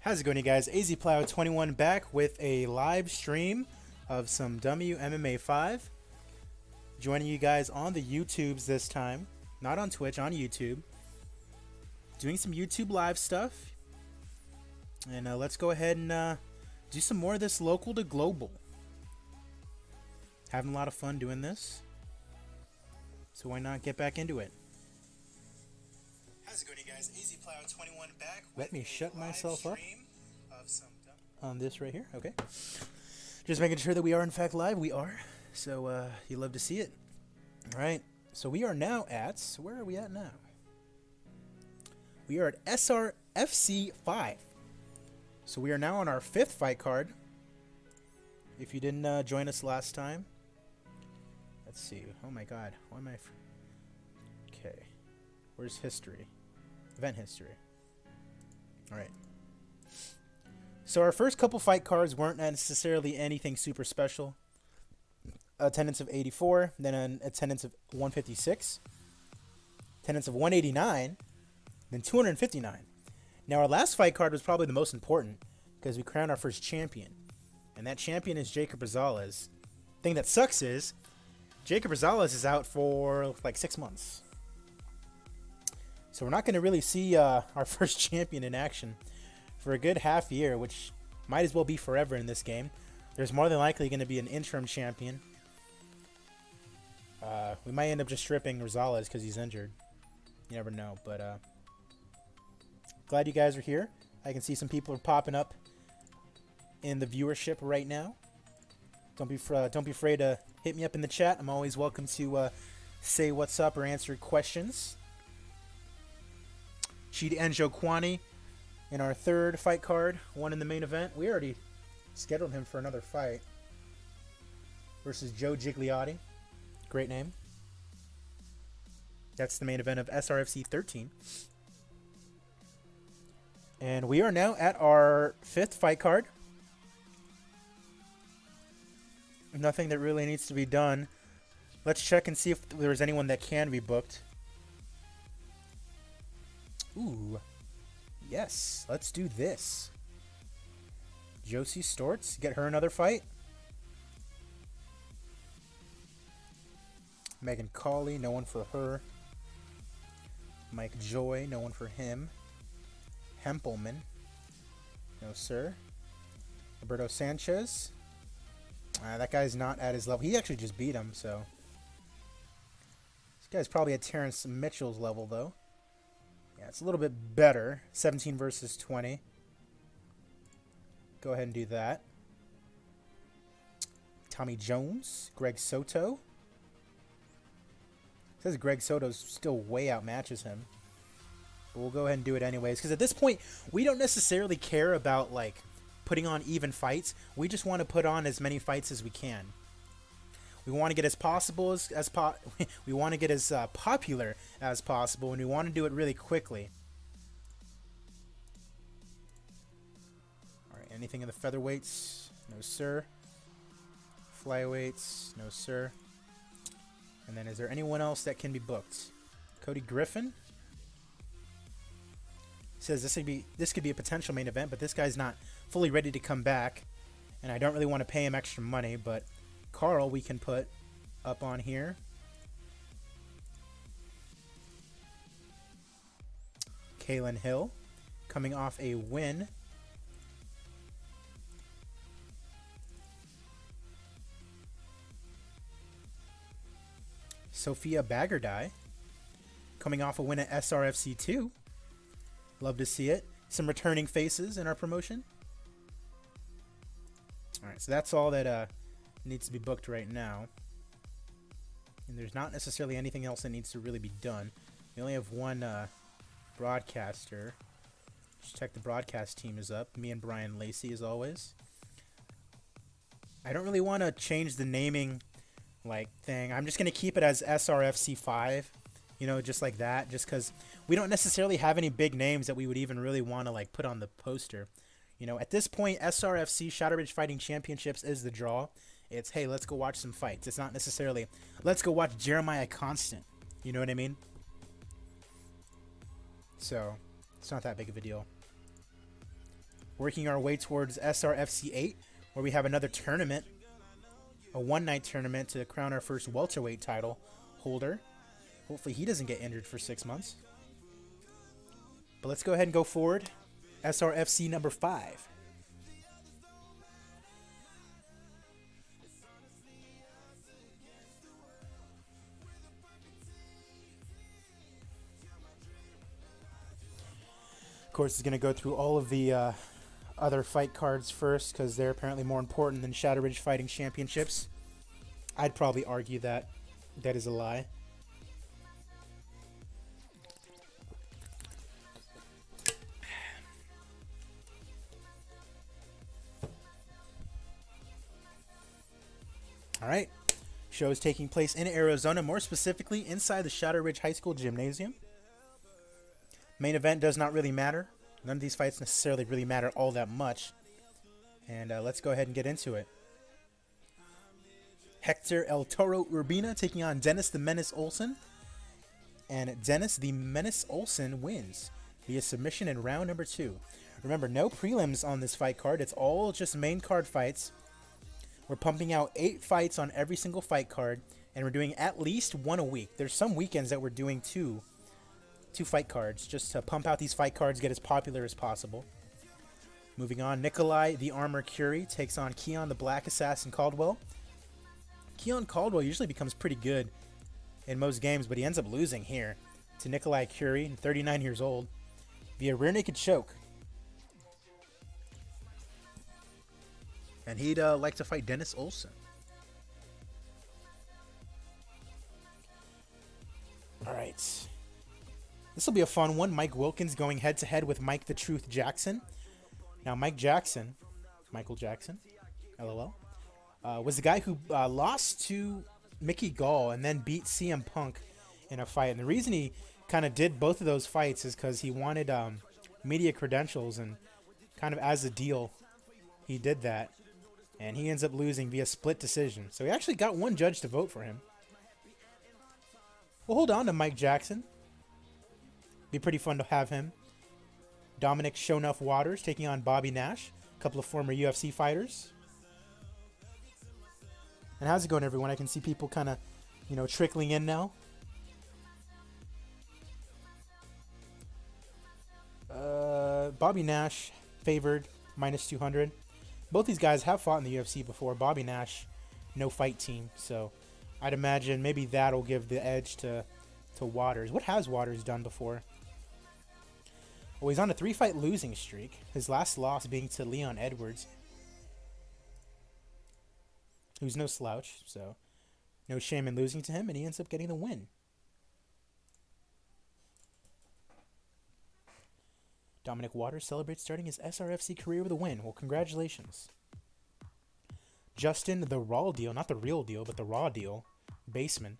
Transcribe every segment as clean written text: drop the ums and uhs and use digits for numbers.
How's it going, you guys? AZPlow21 back with a live stream of some WMMA 5. Joining you guys on the YouTubes this time. Not on Twitch, on YouTube. Doing some YouTube live stuff. And let's go ahead and do some more of this local to global. Having a lot of fun doing this. So why not get back into it? How's it going, you guys? AZPlow21 back. Let me shut myself up on this right here. Okay. Just making sure that we are in fact live. We are. So you love to see it. All right. So we are now at, where are we at now? We are at SRFC 5. So we are now on our 5th fight card. If you didn't join us last time. Let's see. Oh my god. Why am I... Okay. Where's history? Event history. Alright. So our first couple fight cards weren't necessarily anything super special. Attendance of 84, then an attendance of 156. Attendance of 189, then 259. Now our last fight card was probably the most important because we crowned our first champion. And that champion is Jacob Rosales. Thing that sucks is Jacob Rosales is out for like 6 months. So we're not going to really see our first champion in action for a good half year, which might as well be forever in this game. There's more than likely going to be an interim champion. We might end up just stripping Rosales because he's injured. You never know, but glad you guys are here. I can see some people are popping up in the viewership right now. Don't be afraid to hit me up in the chat. I'm always welcome to say what's up or answer questions. Chidi Enjo Kwani in our 3rd fight card, one in the main event. We already scheduled him for another fight versus Joe Gigliotti. Great name. That's the main event of SRFC 13. And we are now at our 5th fight card. Nothing that really needs to be done. Let's check and see if there's anyone that can be booked. Ooh. Yes. Let's do this. Josie Storts. Get her another fight. Megan Cawley. No one for her. Mike Joy. No one for him. Hempelman. No, sir. Roberto Sanchez. That guy's not at his level. He actually just beat him, so. This guy's probably at Terrence Mitchell's level, though. Yeah, it's a little bit better. 17 versus 20. Go ahead and do that. Tommy Jones. Greg Soto. It says Greg Soto still way outmatches him. But we'll go ahead and do it anyways. Because at this point, we don't necessarily care about, like, putting on even fights. We just want to put on as many fights as we can. We want to get as possible we want to get as popular as possible, and we want to do it really quickly. All right, anything in the featherweights? No, sir. Flyweights? No, sir. And then is there anyone else that can be booked? Cody Griffin says this could be a potential main event, but this guy's not fully ready to come back, and I don't really want to pay him extra money, but Carl we can put up on here. Kaylin Hill coming off a win. Sophia Bagardai coming off a win at SRFC 2. Love to see it. Some returning faces in our promotion. Alright, so that's all that needs to be booked right now. And there's not necessarily anything else that needs to really be done. We only have one broadcaster. Just check the broadcast team is up. Me and Brian Lacey as always. I don't really want to change the naming thing. I'm just going to keep it as SRFC 5. You know, just like that. Just because we don't necessarily have any big names that we would even really want to put on the poster. You know, at this point, SRFC, Shadow Ridge Fighting Championships, is the draw. It's, hey, let's go watch some fights. It's not necessarily, let's go watch Jeremiah Constant. You know what I mean? So, it's not that big of a deal. working our way towards SRFC 8, where we have another tournament, a one-night tournament to crown our first welterweight title holder. Hopefully he doesn't get injured for 6 months. But let's go ahead and go forward. SRFC number 5. Of course, it's going to go through all of the other fight cards first because they're apparently more important than Shadow Ridge Fighting Championships. I'd probably argue that that is a lie. All right. Show is taking place in Arizona, more specifically inside the Shadow Ridge High School Gymnasium. Main event does not really matter. None of these fights necessarily really matter all that much. And let's go ahead and get into it. Hector El Toro Urbina taking on Dennis the Menace Olsen. And Dennis the Menace Olsen wins via submission in round number 2. Remember, no prelims on this fight card. It's all just main card fights. We're pumping out 8 fights on every single fight card. And we're doing at least 1 a week. There's some weekends that we're doing 2 fight cards just to pump out these fight cards, get as popular as possible. Moving on, Nikolai the Armor Curie takes on Keon the Black Assassin Caldwell. Keon Caldwell usually becomes pretty good in most games, but he ends up losing here to Nikolai Curie, 39 years old, via rear naked choke. And he'd like to fight Dennis Olsen. All right. This will be a fun one. Mike Wilkins going head-to-head with Mike the Truth Jackson. Now, Michael Jackson, LOL, was the guy who lost to Mickey Gall and then beat CM Punk in a fight. And the reason he kind of did both of those fights is because he wanted media credentials, and kind of as a deal, he did that. And he ends up losing via split decision. So he actually got one judge to vote for him. We'll hold on to Mike Jackson. Be pretty fun to have him. Dominic Shonuff Waters taking on Bobby Nash, a couple of former UFC fighters. And how's it going, everyone? I can see people kind of, trickling in now. Bobby Nash favored -200. Both these guys have fought in the UFC before. Bobby Nash, no fight team, so I'd imagine maybe that'll give the edge to Waters. What has Waters done before? Well, he's on a 3-fight losing streak. His last loss being to Leon Edwards, who's no slouch, so no shame in losing to him, and he ends up getting the win. Dominic Waters celebrates starting his SRFC career with a win. Well, congratulations. Justin the Raw Deal, not the real deal, but the Raw Deal, Baseman,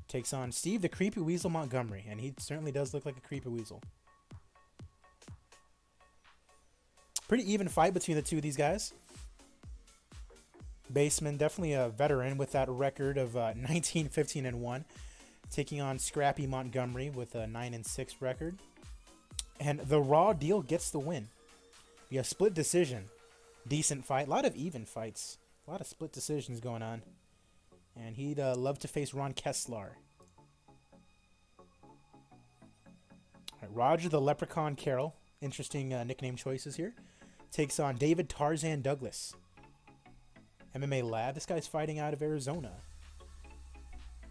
takes on Steve the Creepy Weasel Montgomery, and he certainly does look like a creepy weasel. Pretty even fight between the two of these guys. Baseman, definitely a veteran with that record of 19-15-1, taking on Scrappy Montgomery with a 9-6 record. And the Raw Deal gets the win via split decision. Decent fight. A lot of even fights. A lot of split decisions going on. And he'd love to face Ron Kessler. Right, Roger the Leprechaun Carroll. Interesting nickname choices here. Takes on David Tarzan Douglas. MMA lad. This guy's fighting out of Arizona.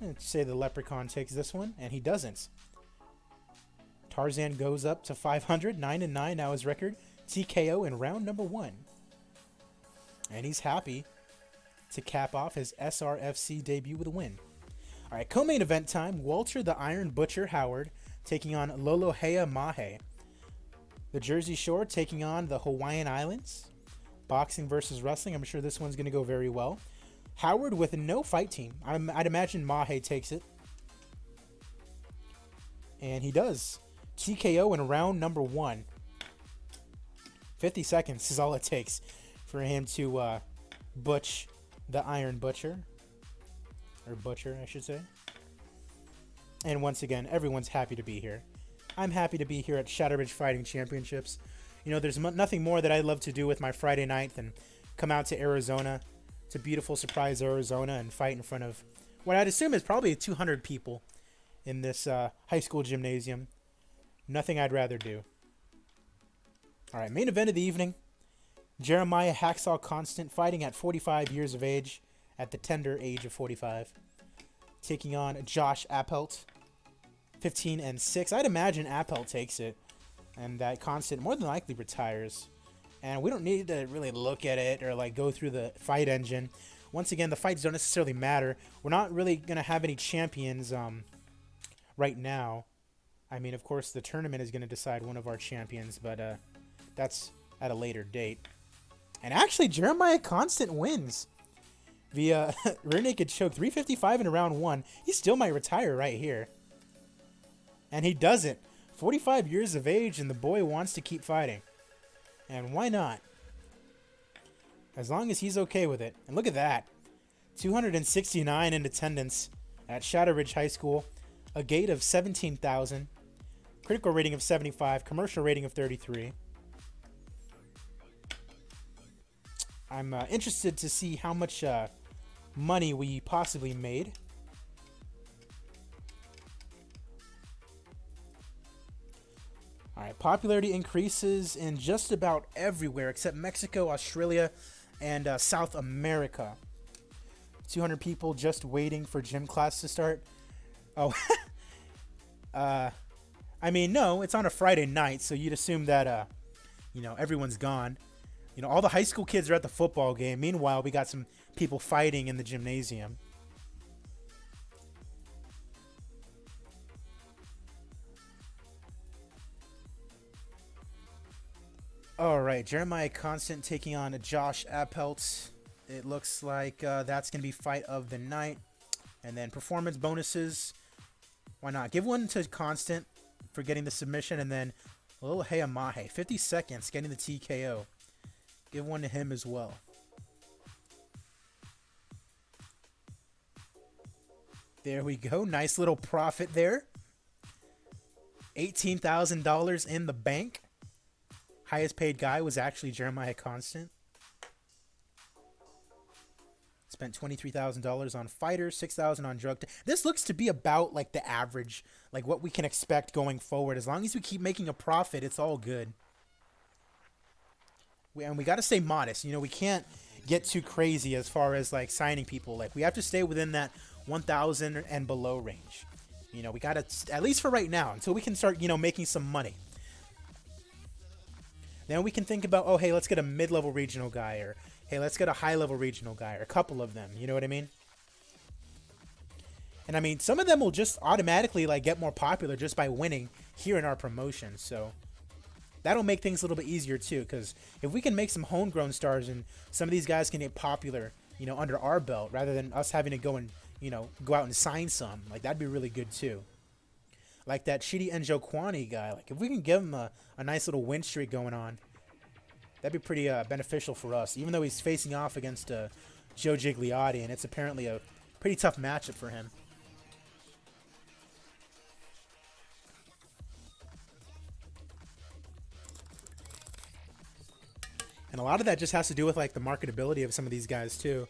I'd say the Leprechaun takes this one, and he doesn't. Tarzan goes up to 500, 9-9 now his record. TKO in round number 1. And he's happy to cap off his SRFC debut with a win. All right, co-main event time. Walter the Iron Butcher Howard taking on Lolohea Mahe. The Jersey Shore taking on the Hawaiian Islands. Boxing versus wrestling. I'm sure this one's going to go very well. Howard with no fight team. I'd imagine Mahe takes it. And he does. TKO in round number 1. 50 seconds is all it takes for him to butch the Iron Butcher. Or Butcher, I should say. And once again, everyone's happy to be here. I'm happy to be here at Shadow Ridge Fighting Championships. You know, there's nothing more that I love to do with my Friday night than come out to Arizona, to beautiful Surprise, Arizona, and fight in front of what I'd assume is probably 200 people in this high school gymnasium. Nothing I'd rather do. All right, main event of the evening. Jeremiah Hacksaw Constant fighting at 45 years of age, at the tender age of 45. Taking on Josh Appelt, 15-6. I'd imagine Appelt takes it, and that Constant more than likely retires. And we don't need to really look at it or like go through the fight engine. Once again, the fights don't necessarily matter. We're not really going to have any champions right now. I mean, of course, the tournament is going to decide one of our champions, but that's at a later date. And actually, Jeremiah Constant wins via rear naked choke, 355 in round 1. He still might retire right here. And he doesn't. 45 years of age, and the boy wants to keep fighting. And why not? As long as he's okay with it. And look at that. 269 in attendance at Shadow Ridge High School. A gate of 17,000. Critical rating of 75. Commercial rating of 33. I'm interested to see how much money we possibly made. All right, popularity increases in just about everywhere except Mexico, Australia, and South America. 200 people just waiting for gym class to start. Oh, I mean, no, it's on a Friday night, so you'd assume that, everyone's gone. You know, all the high school kids are at the football game. Meanwhile, we got some people fighting in the gymnasium. All right, Jeremiah Constant taking on Josh Appelt. It looks like that's going to be fight of the night. And then performance bonuses. Why not? Give one to Constant for getting the submission, and then a little Hayamahe. 50 seconds getting the TKO. Give one to him as well. There we go. Nice little profit there. $18,000 in the bank. Highest paid guy was actually Jeremiah Constant. Spent $23,000 on fighters, $6,000 on drug. This looks to be about like the average, like what we can expect going forward. As long as we keep making a profit, it's all good. And we got to stay modest. You know, we can't get too crazy as far as like signing people. Like we have to stay within that 1,000 and below range. You know, we got to, at least for right now, until we can start, making some money. Then we can think about, oh, hey, let's get a mid-level regional guy, or hey, let's get a high-level regional guy, or a couple of them. You know what I mean? And I mean, some of them will just automatically like get more popular just by winning here in our promotion. So that'll make things a little bit easier too, because if we can make some homegrown stars and some of these guys can get popular, under our belt, rather than us having to go and, go out and sign some, like that'd be really good too. Like that Chidi Njokwani guy, like if we can give him a nice little win streak going on, that'd be pretty beneficial for us, even though he's facing off against Joe Gigliotti, and it's apparently a pretty tough matchup for him. And a lot of that just has to do with like the marketability of some of these guys too.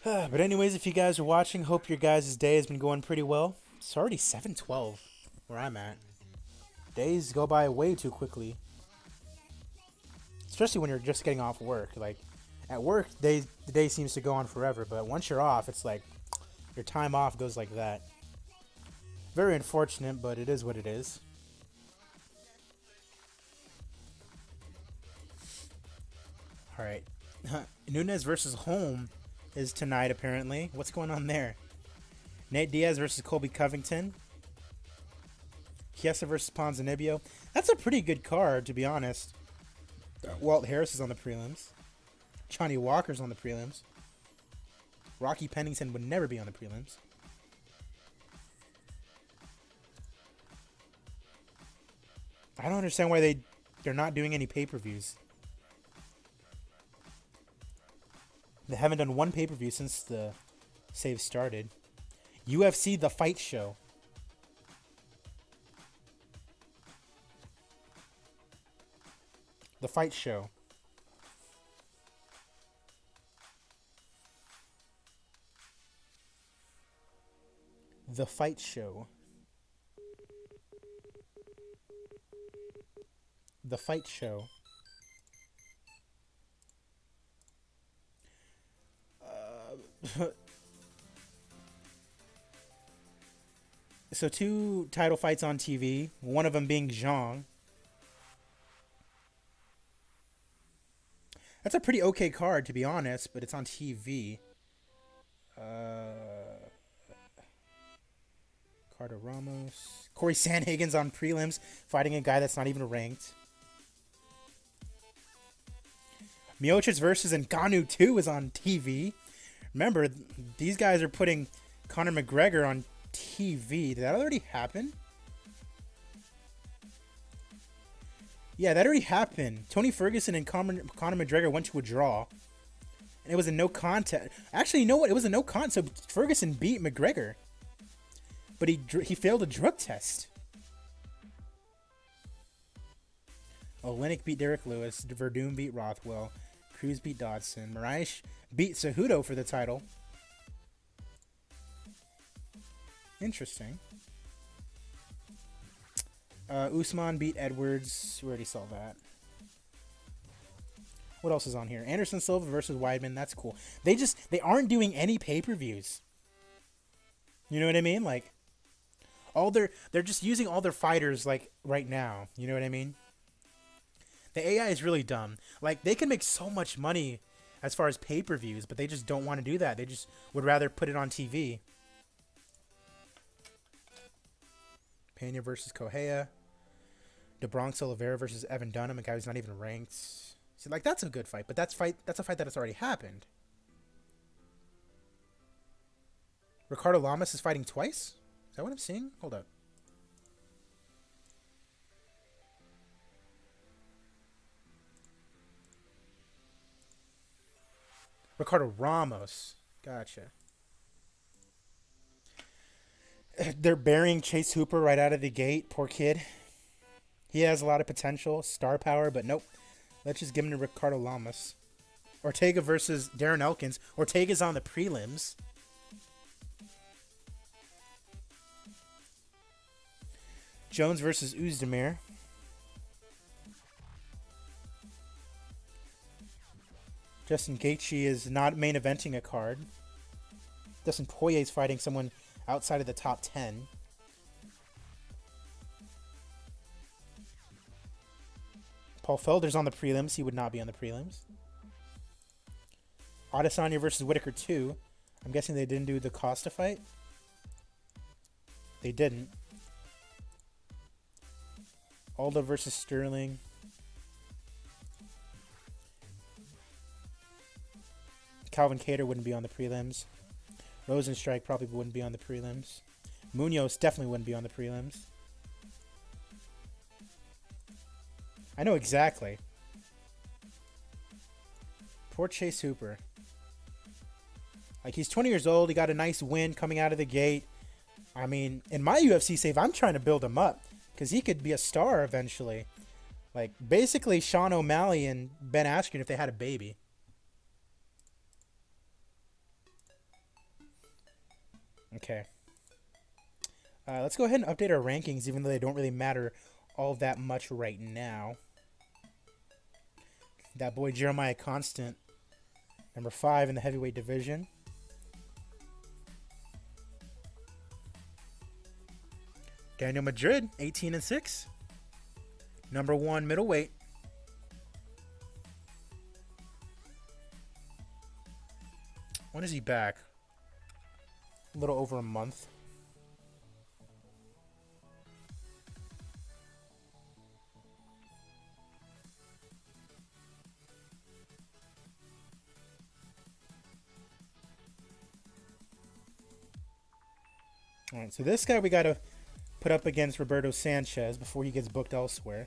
But anyways, if you guys are watching, hope your guys' day has been going pretty well. It's already 7:12 where I'm at. Days go by way too quickly. Especially when you're just getting off work. Like, at work, the day seems to go on forever. But once you're off, it's like your time off goes like that. Very unfortunate, but it is what it is. Alright. Nunes versus Holm is tonight, apparently. What's going on there? Nate Diaz versus Colby Covington. Chiesa versus Ponzinibbio. That's a pretty good card, to be honest. Walt Harris is on the prelims. Johnny Walker's on the prelims. Rocky Pennington would never be on the prelims. I don't understand why they're not doing any pay-per-views. They haven't done one pay-per-view since the save started. UFC The Fight Show. The Fight Show. The Fight Show. The Fight Show. So 2 title fights on TV, one of them being Zhang. That's a pretty okay card, to be honest, but it's on TV. Carter Ramos. Corey Sandhagen's on prelims, fighting a guy that's not even ranked. Miocic versus Ngannou 2 is on TV. Remember, these guys are putting Conor McGregor on TV. Did that already happen? Yeah, that already happened. Tony Ferguson and Conor McGregor went to a draw. And it was a no contest. Actually, you know what? It was a no contest. So Ferguson beat McGregor. But he failed a drug test. Oleinik beat Derek Lewis. Verdun beat Rothwell. Cruz beat Dodson. Moraes beat Cejudo for the title. Interesting. Usman beat Edwards. We already saw that. What else is on here? Anderson Silva versus Weidman. That's cool. They aren't doing any pay-per-views. You know what I mean? Like, they're just using all their fighters like right now. You know what I mean? The AI is really dumb. Like, they can make so much money as far as pay-per-views, but they just don't want to do that. They just would rather put it on TV. Pena versus Correa. DeBronx Oliveira versus Evan Dunham, a guy who's not even ranked. So, like, that's a good fight, but that's a fight that has already happened. Ricardo Lamas is fighting twice? Is that what I'm seeing? Hold up. Ricardo Ramos. Gotcha. They're burying Chase Hooper right out of the gate. Poor kid. He has a lot of potential, star power, but nope. Let's just give him to Ricardo Lamas. Ortega versus Darren Elkins. Ortega's on the prelims. Jones versus Uzdemir. Justin Gaethje is not main eventing a card. Dustin Poirier is fighting someone outside of the top 10. Paul Felder's on the prelims. He would not be on the prelims. Adesanya versus Whitaker 2. I'm guessing they didn't do the Costa fight. They didn't. Aldo versus Sterling. Calvin Kattar wouldn't be on the prelims. Rosenstrike probably wouldn't be on the prelims. Munoz definitely wouldn't be on the prelims. I know exactly. Poor Chase Hooper. Like, he's 20 years old. He got a nice win coming out of the gate. I mean, in my UFC save, I'm trying to build him up because he could be a star eventually. Like, basically Sean O'Malley and Ben Askren if they had a baby. Okay. Let's go ahead and update our rankings, even though they don't really matter all that much right now. That boy Jeremiah Constant, number 5 in the heavyweight division. Daniel Madrid, 18-6, number 1 middleweight. When is he back? A little over a month. All right, so this guy we got to put up against Roberto Sanchez before he gets booked elsewhere.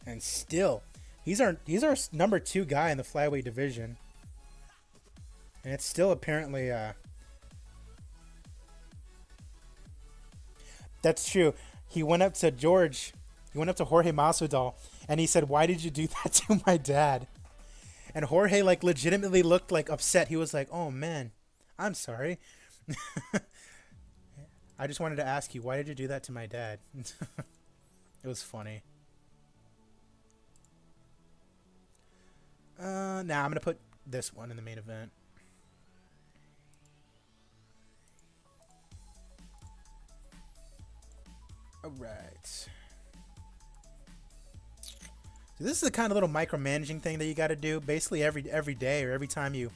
And still, he's our number 2 guy in the flyweight division. And it's still apparently that's true. He went up to Jorge Masvidal and he said, "Why did you do that to my dad?" And Jorge like legitimately looked like upset. He was like, "Oh man, I'm sorry. I just wanted to ask you, why did you do that to my dad?" It was funny. Nah, I'm gonna put this one in the main event. All right. So this is the kind of little micromanaging thing that you got to do basically every day or every time you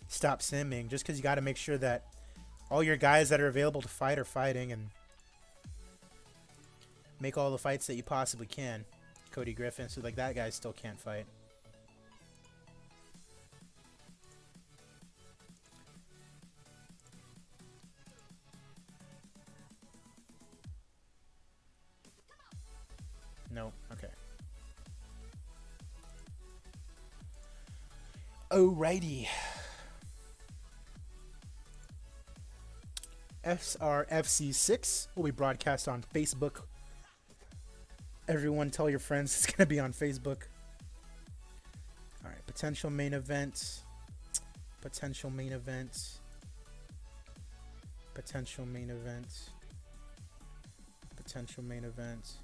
stop simming, just because you got to make sure that all your guys that are available to fight are fighting and make all the fights that you possibly can. Cody Griffin, so like that guy still can't fight. No, okay. Alrighty. SRFC 6 will be broadcast on Facebook. Everyone tell your friends it's going to be on Facebook. Alright, potential main event. Potential main event. Potential main event. Potential main event.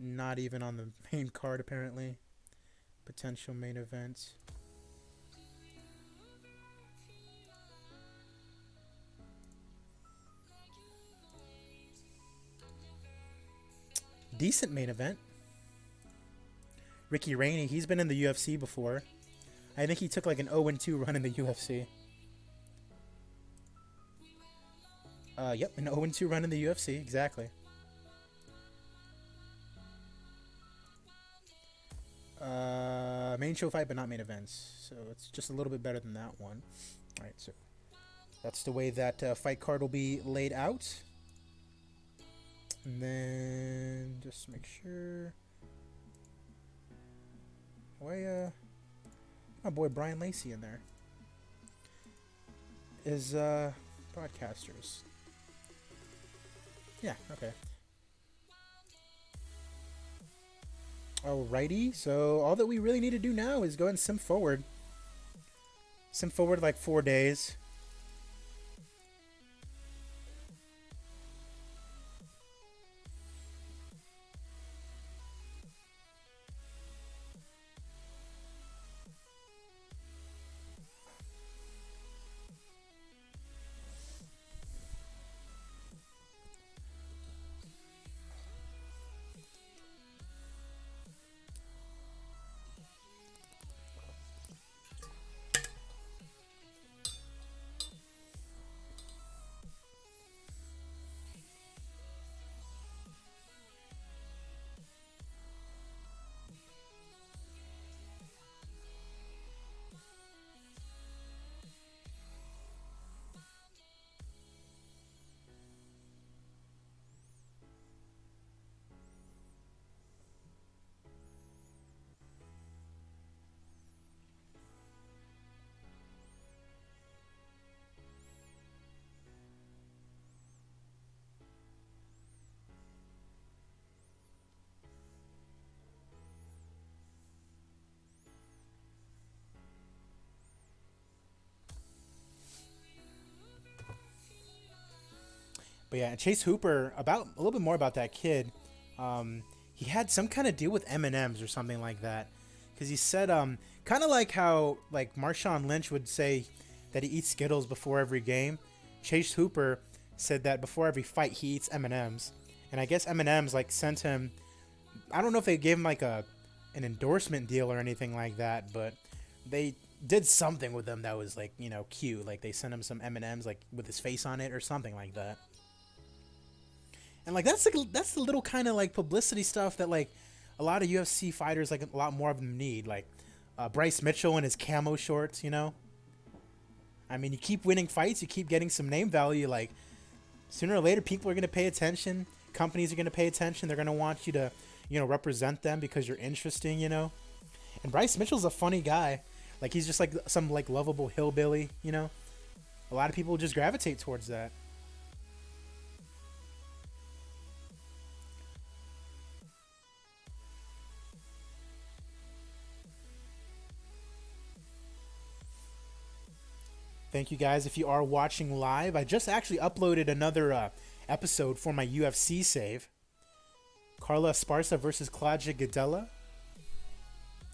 Not even on the main card, apparently. Potential main event. Decent main event. Ricky Rainey, he's been in the UFC before. I think he took like an 0-2 run in the UFC. Yep, an 0-2 run in the UFC, exactly. Main show fight, but not main events. So it's just a little bit better than that one. Alright, so that's the way that fight card will be laid out. And then just make sure. Why, my boy Brian Lacey in there is broadcasters. Yeah, okay. Alrighty, so all that we really need to do now is go ahead and sim forward. Sim forward like 4 days. But yeah, Chase Hooper, about a little bit more about that kid. He had some kind of deal with M&Ms or something like that. Because he said, kind of like how like Marshawn Lynch would say that he eats Skittles before every game. Chase Hooper said that before every fight he eats M&Ms. And I guess M&Ms like sent him, I don't know if they gave him like a an endorsement deal or anything like that, but they did something with them that was like, you know, cute. Like they sent him some M&Ms like with his face on it or something like that. And like that's the little kind of like publicity stuff that like a lot of UFC fighters, like a lot more of them, need. Like Bryce Mitchell and his camo shorts, you know. I mean, you keep winning fights, you keep getting some name value. Like sooner or later, people are gonna pay attention. Companies are gonna pay attention. They're gonna want you to, you know, represent them because you're interesting, you know. And Bryce Mitchell's a funny guy. Like he's just like some like lovable hillbilly, you know. A lot of people just gravitate towards that. Thank you guys if you are watching live. I just actually uploaded another episode for my UFC save. Carla Esparza versus Claudia Gadelha.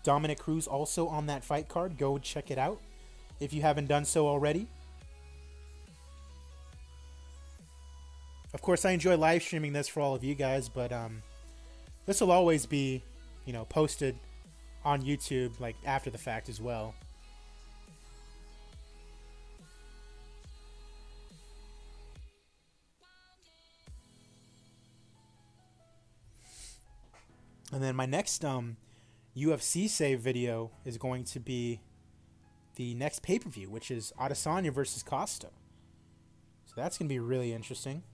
Dominic Cruz also on that fight card. Go check it out if you haven't done so already. Of course, I enjoy live streaming this for all of you guys, but this will always be, you know, posted on YouTube like after the fact as well. And then my next UFC save video is going to be the next pay-per-view, which is Adesanya versus Costa. So that's going to be really interesting.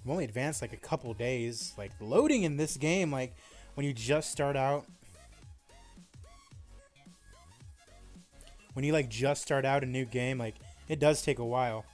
I'm only advanced like a couple days. Like loading in this game, like when you just start out, when you like just start out a new game, like it does take a while.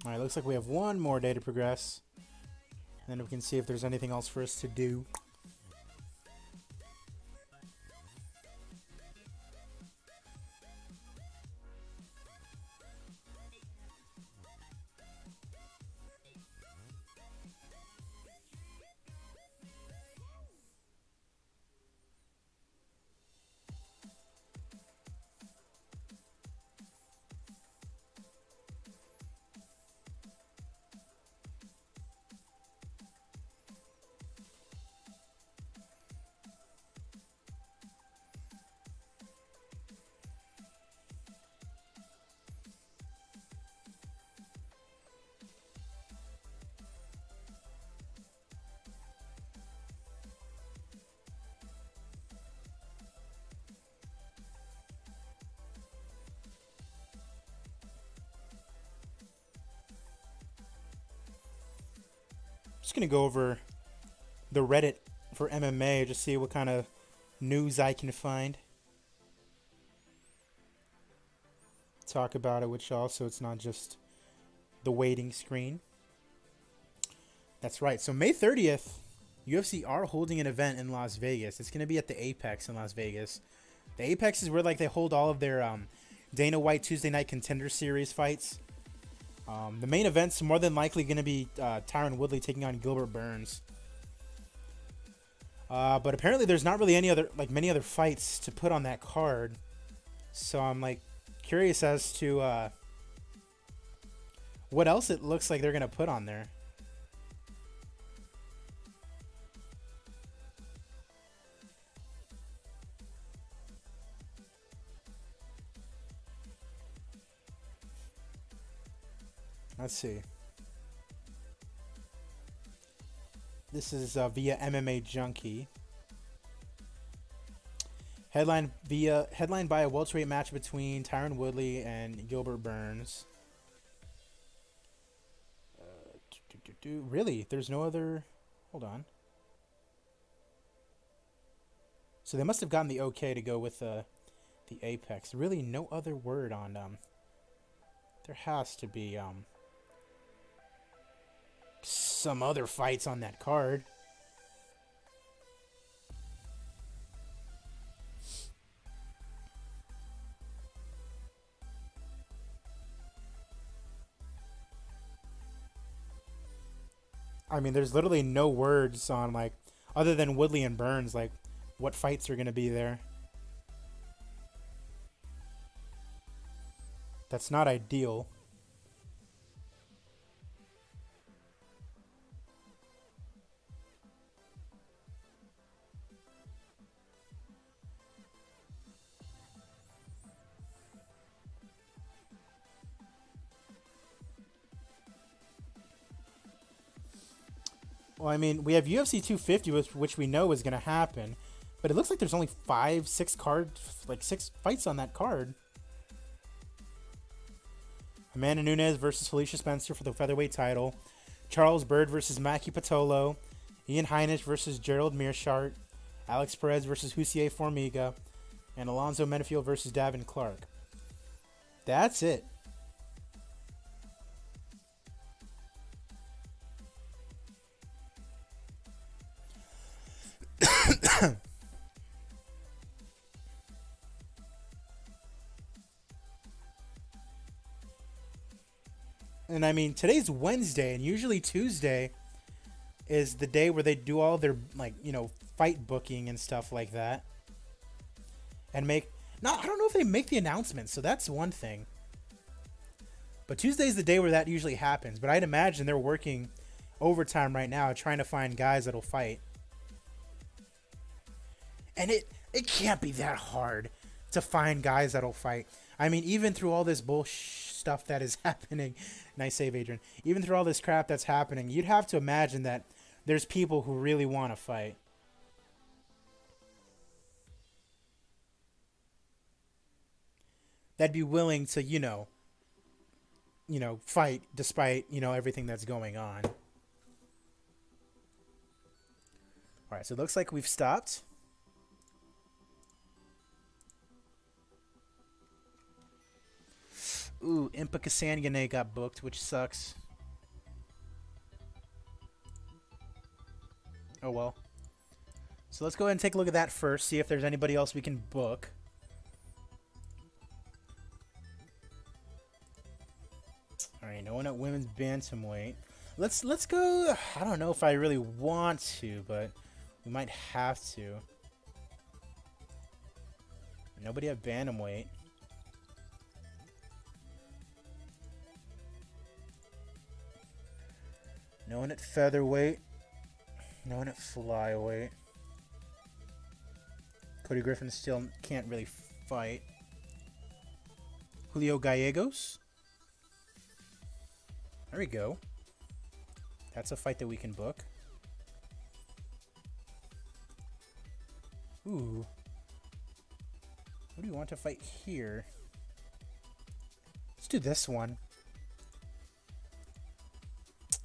Alright, looks like we have one more day to progress. And then we can see if there's anything else for us to do. Just gonna go over the Reddit for MMA, just see what kind of news I can find. Talk about it with y'all, so it's not just the waiting screen. That's right. So May 30th, UFC are holding an event in Las Vegas. It's gonna be at the Apex in Las Vegas. The Apex is where like they hold all of their Dana White Tuesday Night Contender Series fights. The main event's more than likely going to be Tyron Woodley taking on Gilbert Burns. But apparently there's not really many other fights to put on that card. So I'm like curious as to what else it looks like they're going to put on there. Let's see. This is via MMA Junkie. Headlined by a welterweight match between Tyron Woodley and Gilbert Burns. Really? There's no other... Hold on. So they must have gotten the okay to go with the Apex. Really, no other word on... There has to be... some other fights on that card. I mean, there's literally no words on, like, other than Woodley and Burns, like, what fights are going to be there. That's not ideal. Well, I mean, we have UFC 250, which we know is going to happen, but it looks like there's only 6 fights on that card. Amanda Nunes versus Felicia Spencer for the featherweight title. Charles Byrd versus Maki Pitolo. Ian Heinisch versus Gerald Mearshart. Alex Perez versus Hussier Formiga. And Alonzo Menefield versus Davin Clark. That's it. And I mean, today's Wednesday, and usually Tuesday is the day where they do all their, like, you know, fight booking and stuff like that. And I don't know if they make the announcements, so that's one thing. But Tuesday's the day where that usually happens. But I'd imagine they're working overtime right now trying to find guys that'll fight. And it can't be that hard to find guys that'll fight. I mean, even through all this bullshit stuff that is happening, nice save, Adrian. Even through all this crap that's happening, you'd have to imagine that there's people who really want to fight. That'd be willing to, you know, fight despite, everything that's going on. All right, so it looks like we've stopped. Ooh, Impa Kasanganay got booked, which sucks. Oh well. So let's go ahead and take a look at that first, see if there's anybody else we can book. Alright, no one at women's bantamweight. Let's go. I don't know if I really want to, but we might have to. Nobody at bantamweight. No one at featherweight. No one at flyweight. Cody Griffin still can't really fight. Julio Gallegos. There we go. That's a fight that we can book. Ooh. Who do you want to fight here? Let's do this one.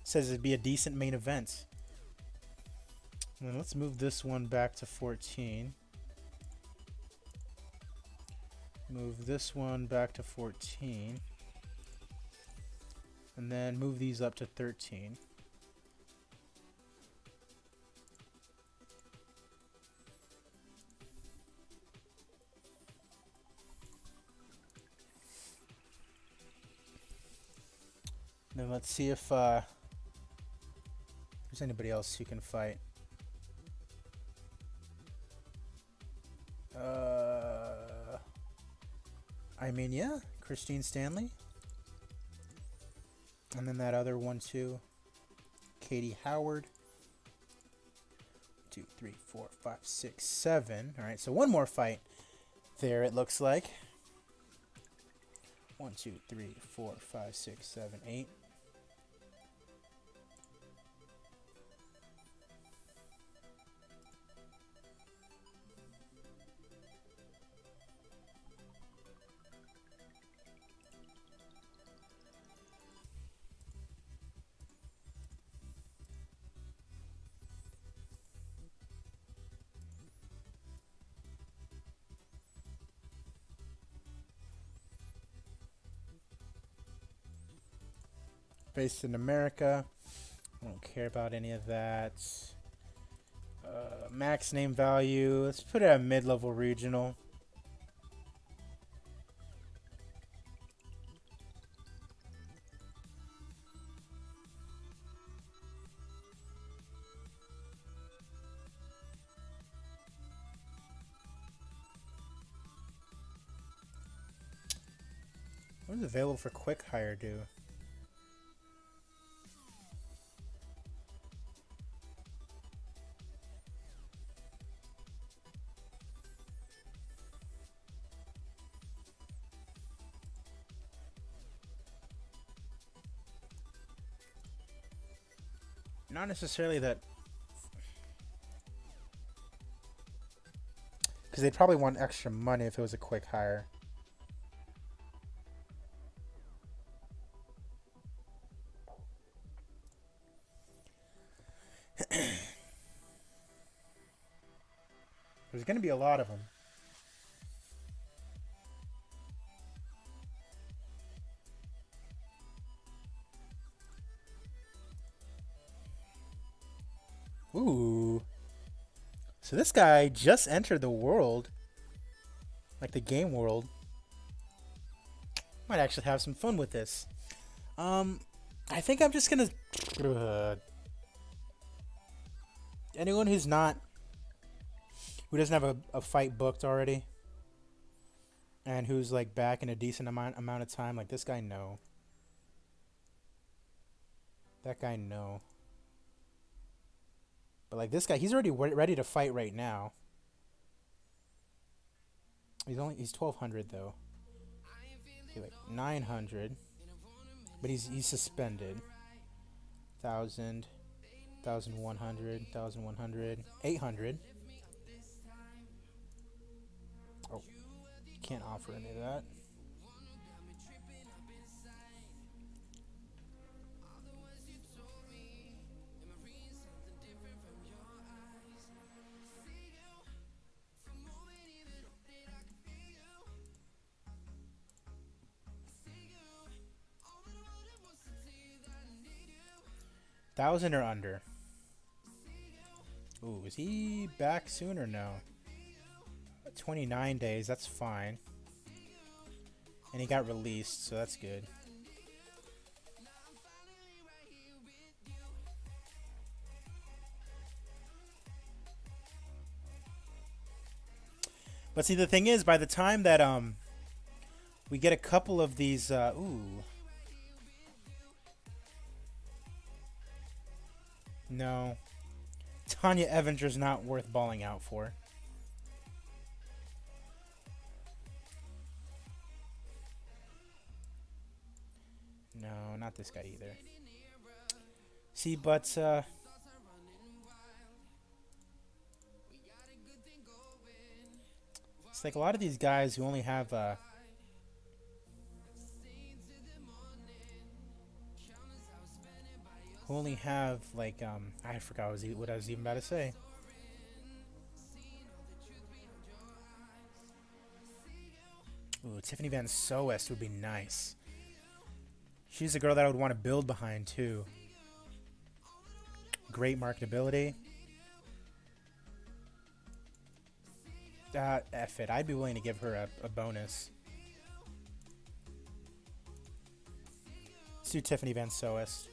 Says it'd be a decent main event. And then let's move this one back to 14. Move this one back to 14. And then move these up to 13. Then let's see if there's anybody else who can fight. I mean, yeah, Christine Stanley. And then that other one too, Katie Howard. 2, 3, 4, 5, 6, 7. All right, so one more fight there, it looks like. 1, 2, 3, 4, 5, 6, 7, 8. Based in America. I don't care about any of that. Max name value. Let's put it at mid-level regional. What is available for quick hire do? Not necessarily that, because they'd probably want extra money if it was a quick hire. There's going to be a lot of them. Ooh. So this guy just entered the world. Like the game world. Might actually have some fun with this. I think I'm just gonna... anyone who's not... who doesn't have a fight booked already. And who's like back in a decent amount of time. Like this guy, no. That guy, no. But like this guy, he's already ready to fight right now. He's 1200 though. Okay, like 900. But he's suspended. 1000, 1100, 1100, 800. Oh, can't offer any of that. $1,000 or under. Ooh, is he back soon or no? 29 days, that's fine. And he got released, so that's good. But see, the thing is, by the time that we get a couple of these, ooh. No. Tanya Evanger's not worth balling out for. No, not this guy either. See, but it's like a lot of these guys who only have like I forgot what I was even about to say. Ooh, Tiffany Van Soest would be nice. She's a girl that I would want to build behind, too. Great marketability. F it. I'd be willing to give her a bonus. Let's do Tiffany Van Soest.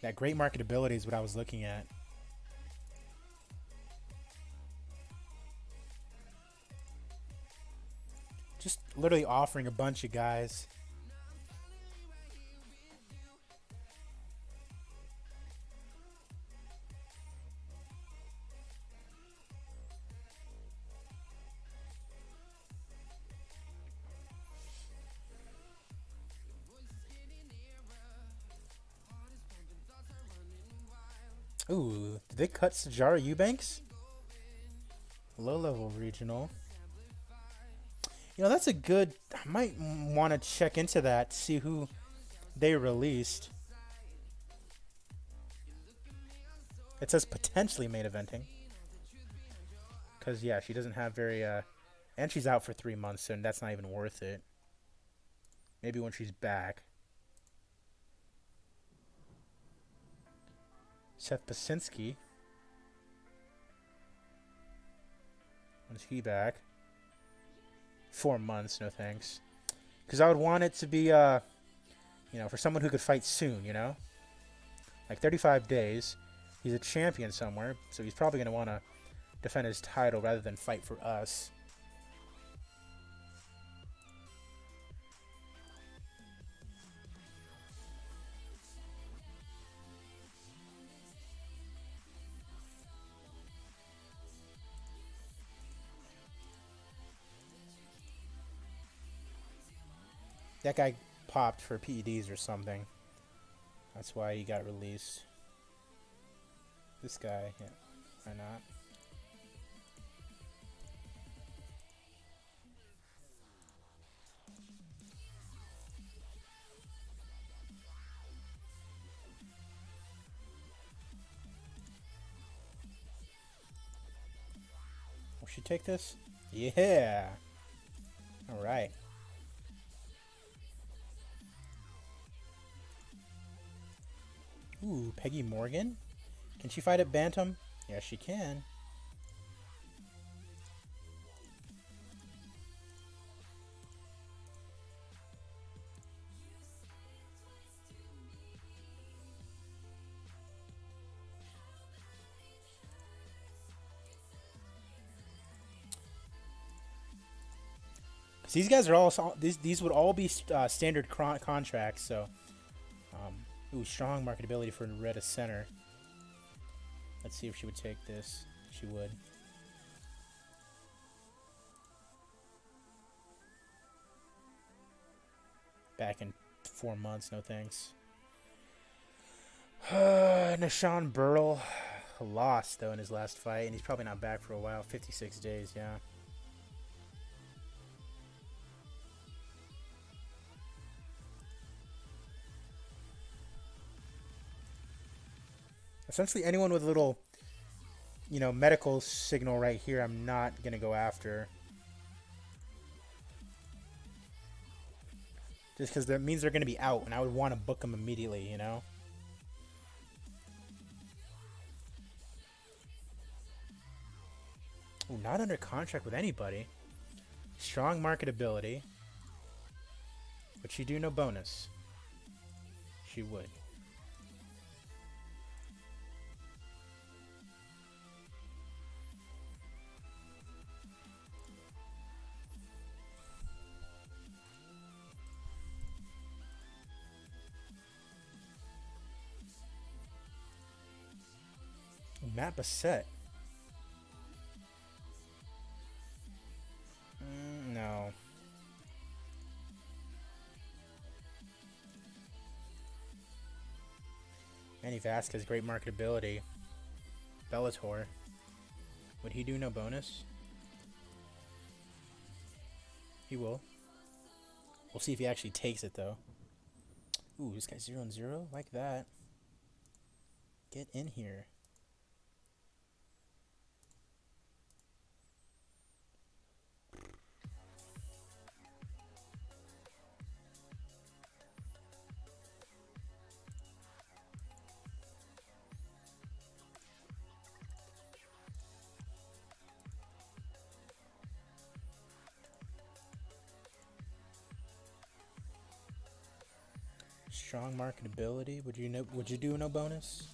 That great marketability is what I was looking at. Just literally offering a bunch of guys. Ooh, did they cut Sajara Eubanks? Low-level regional. You know, that's a good... I might want to check into that, see who they released. It says potentially main eventing. Because, yeah, she doesn't have very... and she's out for 3 months, and that's not even worth it. Maybe when she's back. Seth Pasinski. When's he back? 4 months, no thanks. Because I would want it to be, you know, for someone who could fight soon, you know? Like 35 days. He's a champion somewhere, so he's probably going to want to defend his title rather than fight for us. That guy popped for PEDs or something. That's why he got released. This guy, yeah, why not? Will she take this? Yeah! Alright. Ooh, Peggy Morgan? Can she fight at Bantam? Yeah, she can. These guys are all these would all be standard contracts. So, ooh, strong marketability for Retta Center. Let's see if she would take this. She would. Back in 4 months, no thanks. Nashawn Burrell lost though in his last fight, and he's probably not back for a while. 56 days, yeah. Essentially, anyone with a little, you know, medical signal right here, I'm not going to go after. Just because that means they're going to be out, and I would want to book them immediately, you know? Ooh, not under contract with anybody. Strong marketability. Would she do no bonus? She would. Matt Bassett. No. Manny Vasquez, great marketability. Bellator. Would he do no bonus? He will. We'll see if he actually takes it, though. Ooh, this guy's 0-0? Like that. Get in here. Strong marketability. Would you know? Would you do no bonus?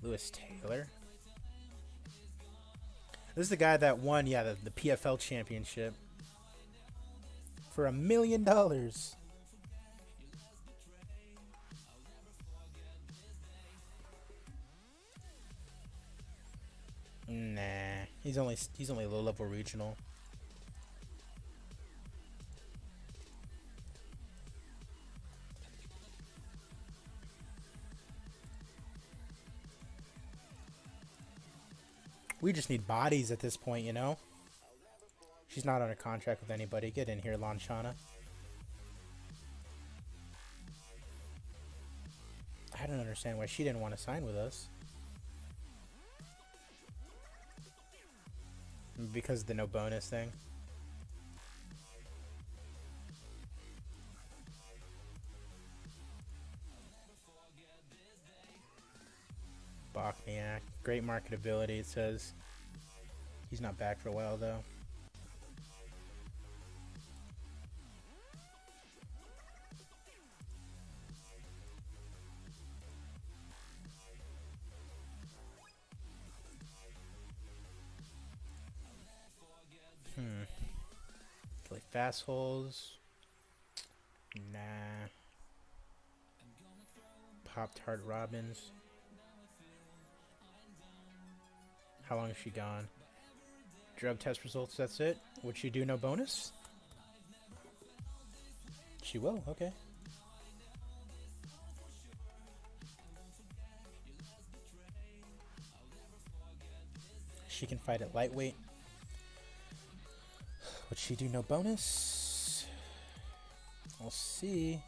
Lewis Taylor. This is the guy that won, yeah, the PFL championship for $1 million. Nah, he's only low level regional. We just need bodies at this point, you know? She's not on a contract with anybody. Get in here, Lanchana. I don't understand why she didn't want to sign with us. Because of the no bonus thing. Bokniak. Great marketability, it says. He's not back for a while, though. Play fast holes. Nah. Pop-Tart Robbins. How long is she gone? Drug test results, that's it? Would she do no bonus? She will, okay. She can fight at lightweight. Would she do no bonus? We'll see.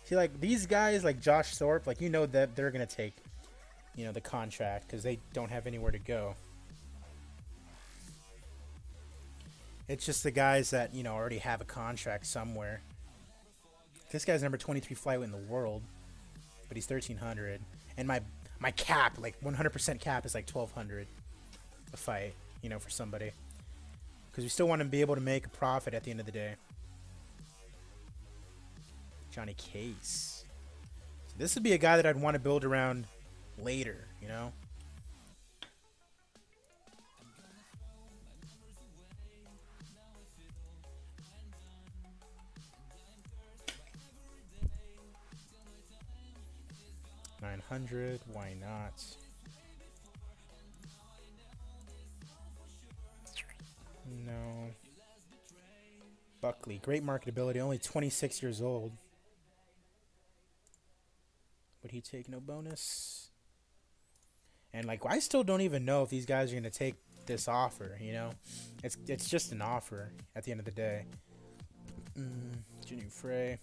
See, like, these guys, like Josh Thorpe, like, you know that they're going to take, you know, the contract because they don't have anywhere to go. It's just the guys that, you know, already have a contract somewhere. This guy's number 23 flyweight in the world, but he's 1,300. And my cap, like, 100% cap is like 1,200 a fight, you know, for somebody. Because we still want to be able to make a profit at the end of the day. Johnny Case. So this would be a guy that I'd want to build around later, you know? $900, why not? No. Buckley, great marketability, only 26 years old. Would he take no bonus? And, like, I still don't even know if these guys are going to take this offer, you know? It's just an offer at the end of the day. Junior Frey.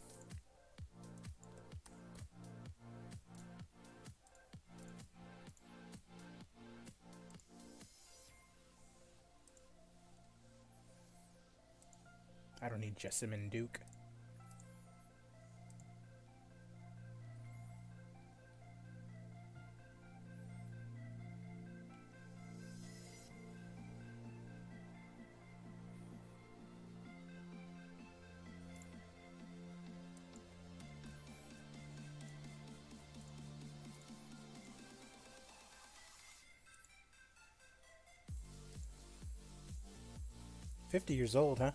I don't need Jessamine Duke. $50 old, huh?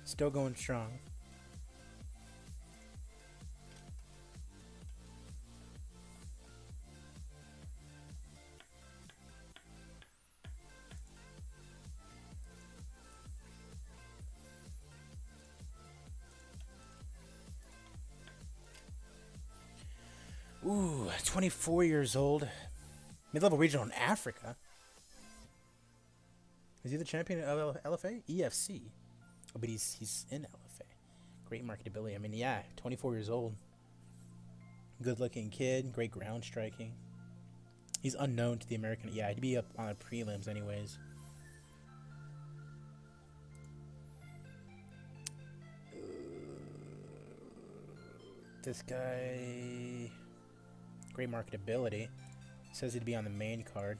Still going strong. Ooh, 24 years old. Mid-level regional in Africa. Is he the champion of LFA? EFC. Oh, but he's in LFA. Great marketability. I mean, yeah, 24 years old. Good-looking kid. Great ground striking. He's unknown to the American. Yeah, he'd be up on the prelims anyways. This guy, great marketability. Says he'd be on the main card.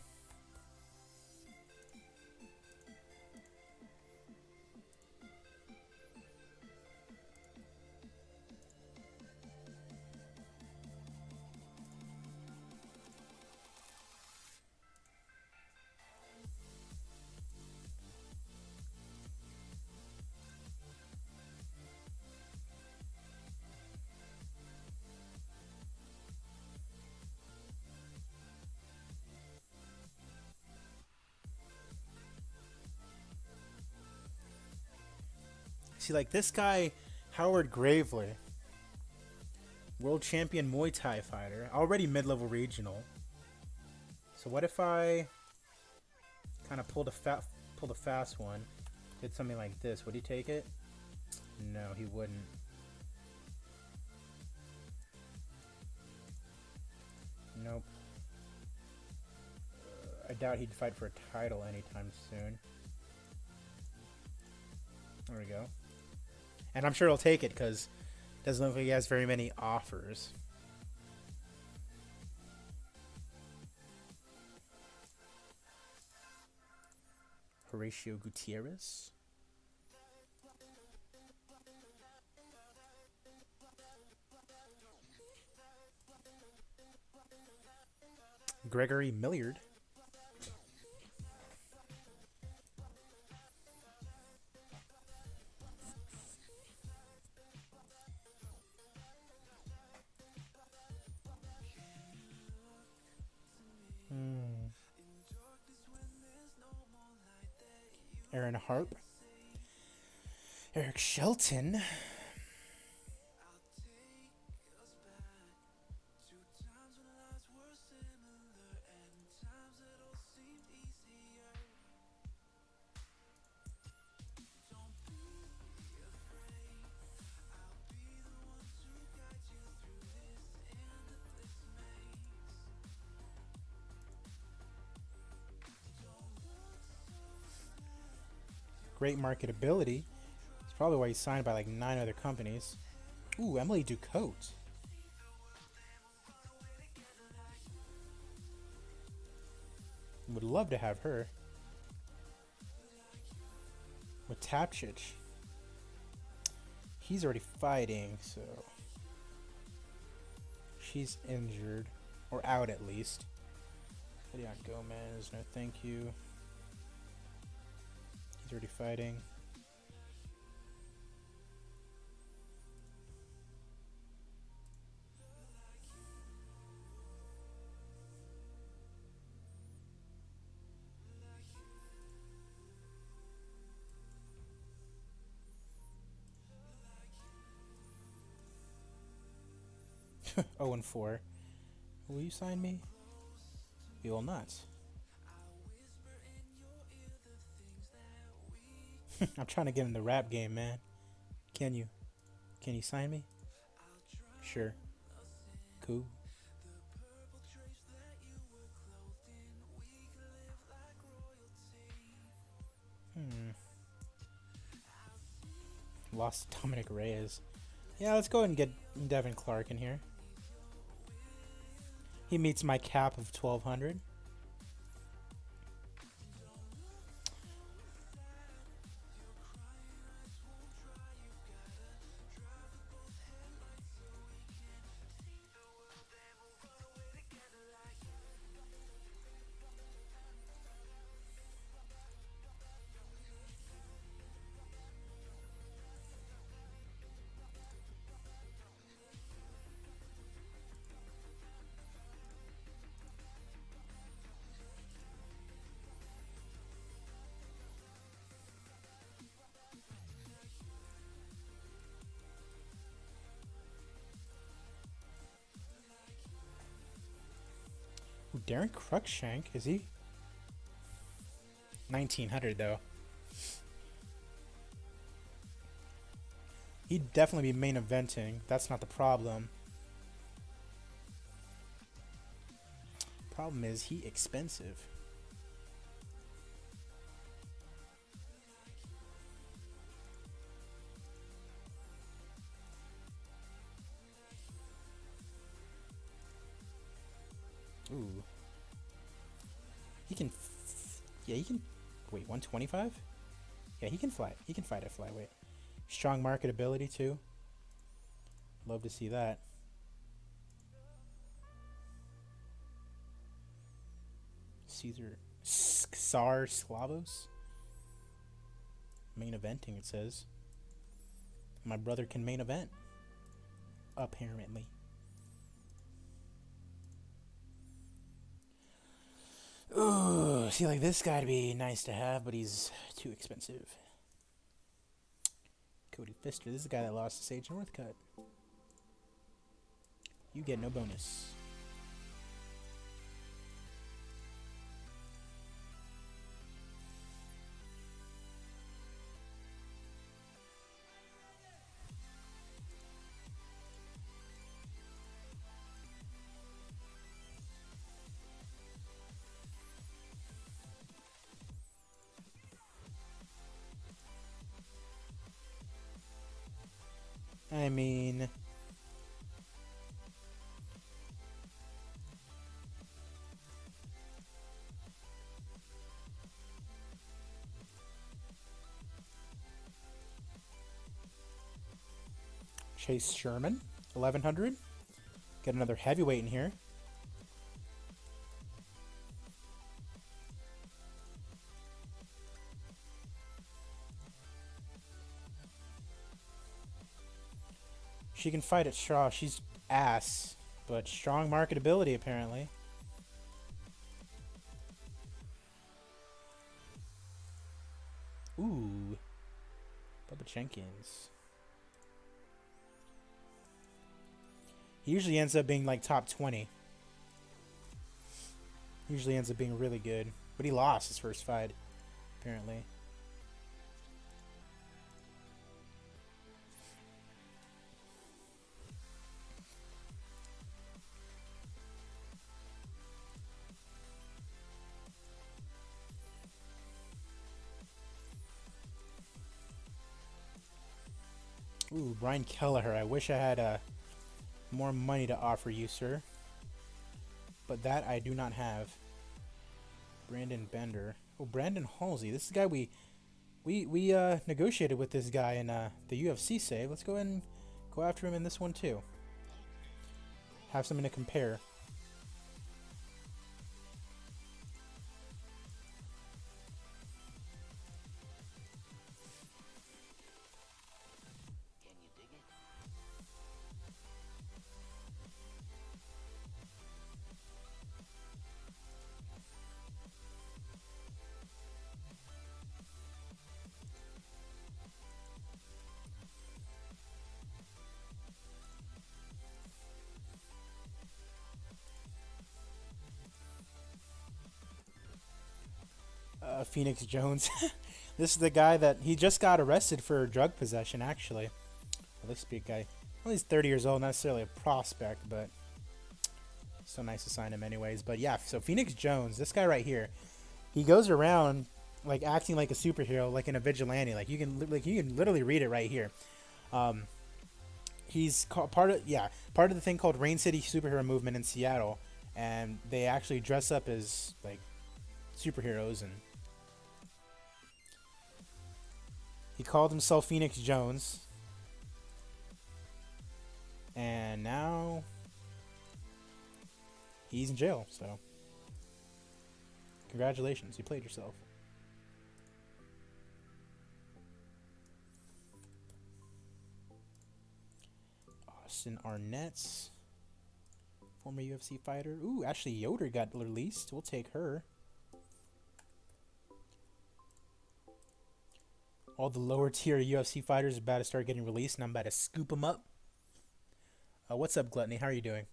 See, like this guy, Howard Gravely, world champion Muay Thai fighter, already mid-level regional. So what if I kind of pulled a fast one, did something like this? Would he take it? No, he wouldn't. Nope. I doubt he'd fight for a title anytime soon. There we go. And I'm sure he'll take it because it doesn't look like he has very many offers. Horatio Gutierrez. Gregory Milliard. Aaron Harp. Eric Shelton. Great marketability. That's probably why he's signed by like 9 other companies. Ooh, Emily Ducote. Would love to have her. With Tapchich. He's already fighting, so she's injured. Or out at least. Leon Gomez, no thank you. He's already fighting. Oh, and 4. Will you sign me? You will not. I'm trying to get in the rap game, man. Can you? Can you sign me? Sure. Cool. Lost Dominic Reyes. Yeah, let's go ahead and get Devin Clark in here. He meets my cap of 1,200. Ooh, Darren Cruikshank, is he? 1900 though. He'd definitely be main eventing. That's not the problem. Problem is he expensive. Ooh. He can... yeah, he can... wait, 125? Yeah, he can fly. He can fight at flyweight. Strong marketability, too. Love to see that. Caesar... Czar Slavos? Main eventing, it says. My brother can main event. Apparently. Ooh, see, like this guy'd be nice to have, but he's too expensive. Cody Pfister, this is the guy that lost to Sage Northcutt. You get no bonus. I mean... Chase Sherman, 1100. Get another heavyweight in here. She can fight at Straw. She's ass, but strong marketability apparently. Ooh, Bubba Jenkins. He usually ends up being like top 20. Usually ends up being really good, but he lost his first fight, apparently. Ooh, Brian Kelleher. I wish I had more money to offer you, sir. But that I do not have. Brandon Bender. Oh, Brandon Halsey. This is the guy we negotiated with this guy in the UFC save. Let's go ahead and go after him in this one too. Have something to compare. Phoenix Jones. This is the guy that he just got arrested for drug possession, actually. Well, this big guy. Well, he's 30 years old, not necessarily a prospect, but so nice to sign him anyways. But yeah, so Phoenix Jones, this guy right here, he goes around like acting like a superhero, like in a vigilante. Like you can literally read it right here. He's part of the thing called Rain City Superhero Movement in Seattle, and they actually dress up as like superheroes, and he called himself Phoenix Jones, and now he's in jail. So congratulations, you played yourself. Austin Arnett's former UFC fighter. Ooh, Ashley Yoder got released. We'll take her. All the lower tier UFC fighters are about to start getting released, and I'm about to scoop them up. What's up, Gluttony? How are you doing?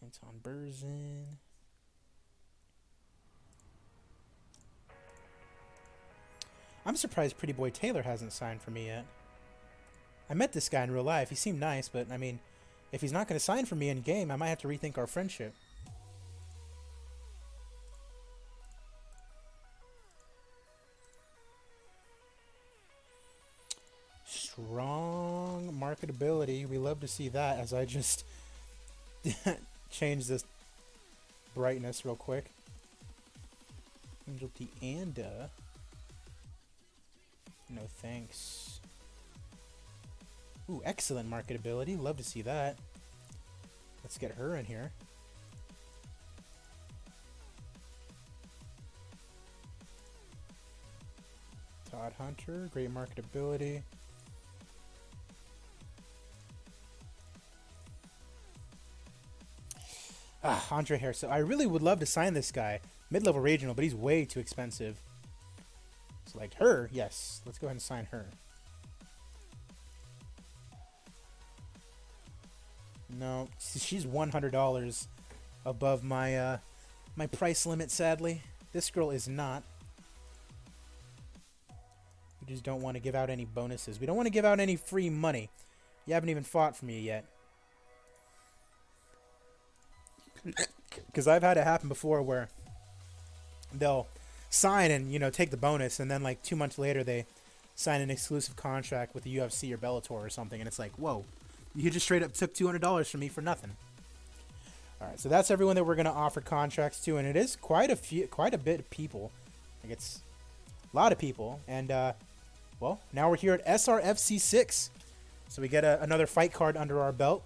Anton Berzin. I'm surprised Pretty Boy Taylor hasn't signed for me yet. I met this guy in real life. He seemed nice, but I mean, if he's not going to sign for me in game, I might have to rethink our friendship. Strong marketability. We love to see that, as I just change this brightness real quick. Angel Deanda. No thanks. Ooh, excellent marketability. Love to see that. Let's get her in here. Todd Hunter, great marketability. Andre Harris. So I really would love to sign this guy. Mid-level regional, but he's way too expensive. So like her, yes. Let's go ahead and sign her. No, she's $100 above my my price limit, sadly. This girl is not. We just don't want to give out any bonuses. We don't want to give out any free money. You haven't even fought for me yet. Because I've had it happen before where they'll sign and, you know, take the bonus, and then like 2 months later they sign an exclusive contract with the UFC or Bellator or something, and it's like, whoa, you just straight up took $200 from me for nothing. All right, so that's everyone that we're going to offer contracts to, and it is quite a bit of people. Like, it's a lot of people, and well, now we're here at SRFC 6, so we get another fight card under our belt.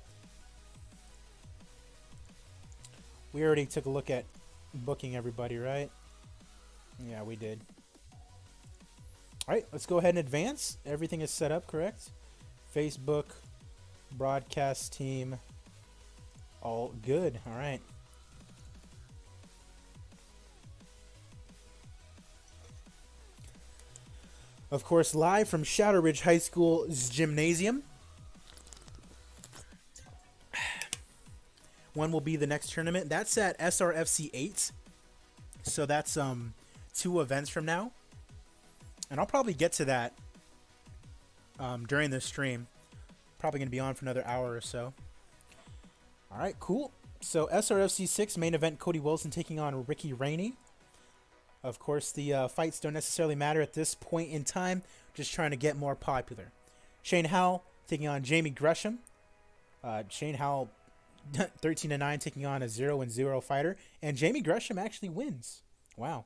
We already took a look at booking everybody, right? Yeah, we did. All right, let's go ahead and advance. Everything is set up, correct? Facebook, broadcast team, all good. All right. Of course, live from Shadow Ridge High School's gymnasium. When will be the next tournament? That's at SRFC 8. So that's 2 events from now. And I'll probably get to that during this stream. Probably going to be on for another hour or so. All right, cool. So SRFC 6 main event, Cody Wilson taking on Ricky Rainey. Of course, the fights don't necessarily matter at this point in time. Just trying to get more popular. Shane Howell taking on Jamie Gresham. Shane Howell 13-9 taking on a 0-0 fighter, and Jamie Gresham actually wins. Wow.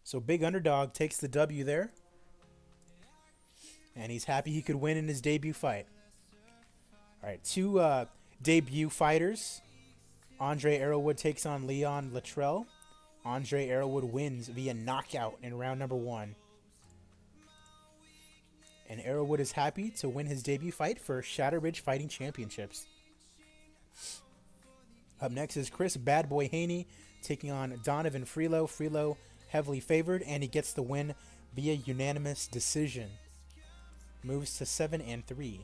So big underdog takes the W there, and he's happy he could win in his debut fight. All right, 2 debut fighters. Andre Arrowwood takes on Leon Latrell. Andre Arrowwood wins via knockout in round number 1. And Arrowwood is happy to win his debut fight for Shadow Ridge Fighting Championships. Up next is Chris Bad Boy Haney taking on Donovan Freelo. Freelo heavily favored, and he gets the win via unanimous decision. Moves to 7-3.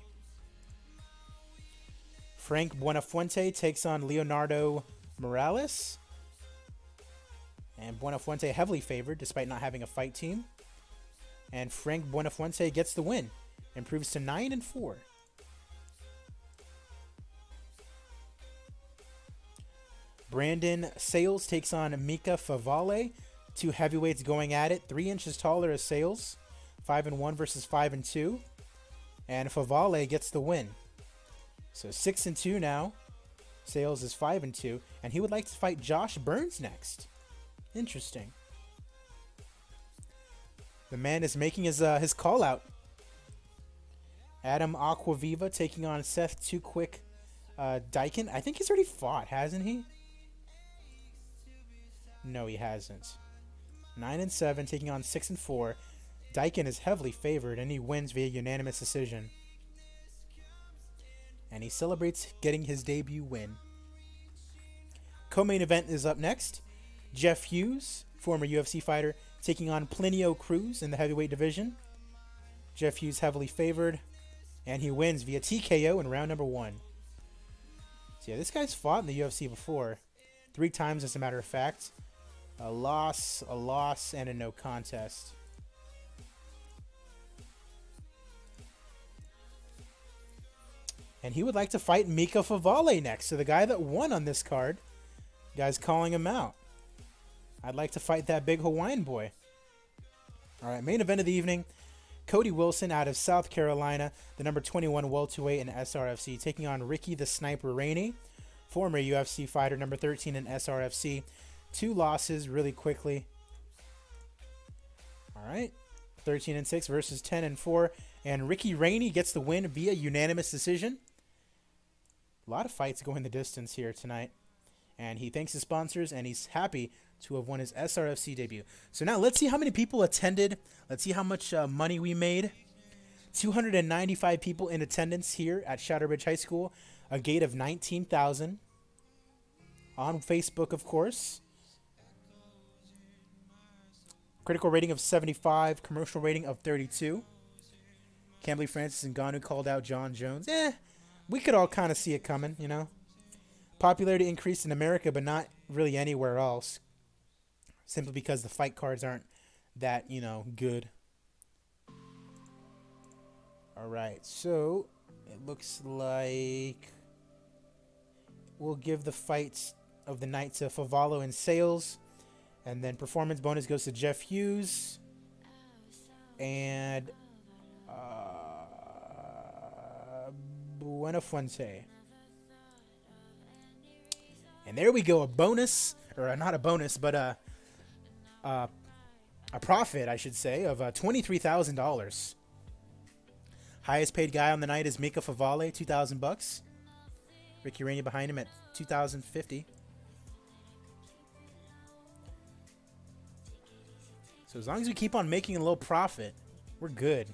Frank Buenafuente takes on Leonardo Morales. And Buenafuente heavily favored despite not having a fight team. And Frank Buenafuente gets the win. Improves to 9-4. Brandon Sales takes on Mika Favale. 2 heavyweights going at it. 3 inches taller as Sales. 5-1 versus 5-2. And Favale gets the win. So 6-2 now. Sales is 5-2. And he would like to fight Josh Burns next. Interesting. The man is making his call out. Adam Aquaviva taking on Seth Too Quick Dyken. I think he's already fought, hasn't he? No, he hasn't. 9-7, taking on 6-4. Dyken is heavily favored, and he wins via unanimous decision. And he celebrates getting his debut win. Co-main event is up next. Jeff Hughes, former UFC fighter, taking on Plinio Cruz in the heavyweight division. Jeff Hughes heavily favored, and he wins via TKO in round number 1. So yeah, this guy's fought in the UFC before. 3 times, as a matter of fact. A loss, and a no contest. And he would like to fight Mika Favale next. So the guy that won on this card, guy's calling him out. I'd like to fight that big Hawaiian boy. All right, main event of the evening. Cody Wilson out of South Carolina, the number 21 welterweight in SRFC, taking on Ricky the Sniper Rainey, former UFC fighter, number 13 in SRFC. 2 losses really quickly. All right, 13-6 versus 10-4. And Ricky Rainey gets the win via unanimous decision. A lot of fights going the distance here tonight. And he thanks his sponsors, and he's happy to have won his SRFC debut. So now let's see how many people attended. Let's see how much money we made. 295 people in attendance here at Shadowbridge High School. A gate of 19,000. On Facebook, of course. Critical rating of 75. Commercial rating of 32. Can't believe Francis Ngannou called out John Jones. We could all kind of see it coming, you know. Popularity increased in America, but not really anywhere else. Simply because the fight cards aren't that, you know, good. All right, so it looks like we'll give the fights of the night to Favalo and Sales. And then performance bonus goes to Jeff Hughes. And Buenafuente. And there we go, a bonus, or not a bonus, but a profit, I should say, of $23,000. Highest paid guy on the night is Mika Favale, $2,000. Ricky Rainey behind him at $2,050. So as long as we keep on making a little profit, we're good.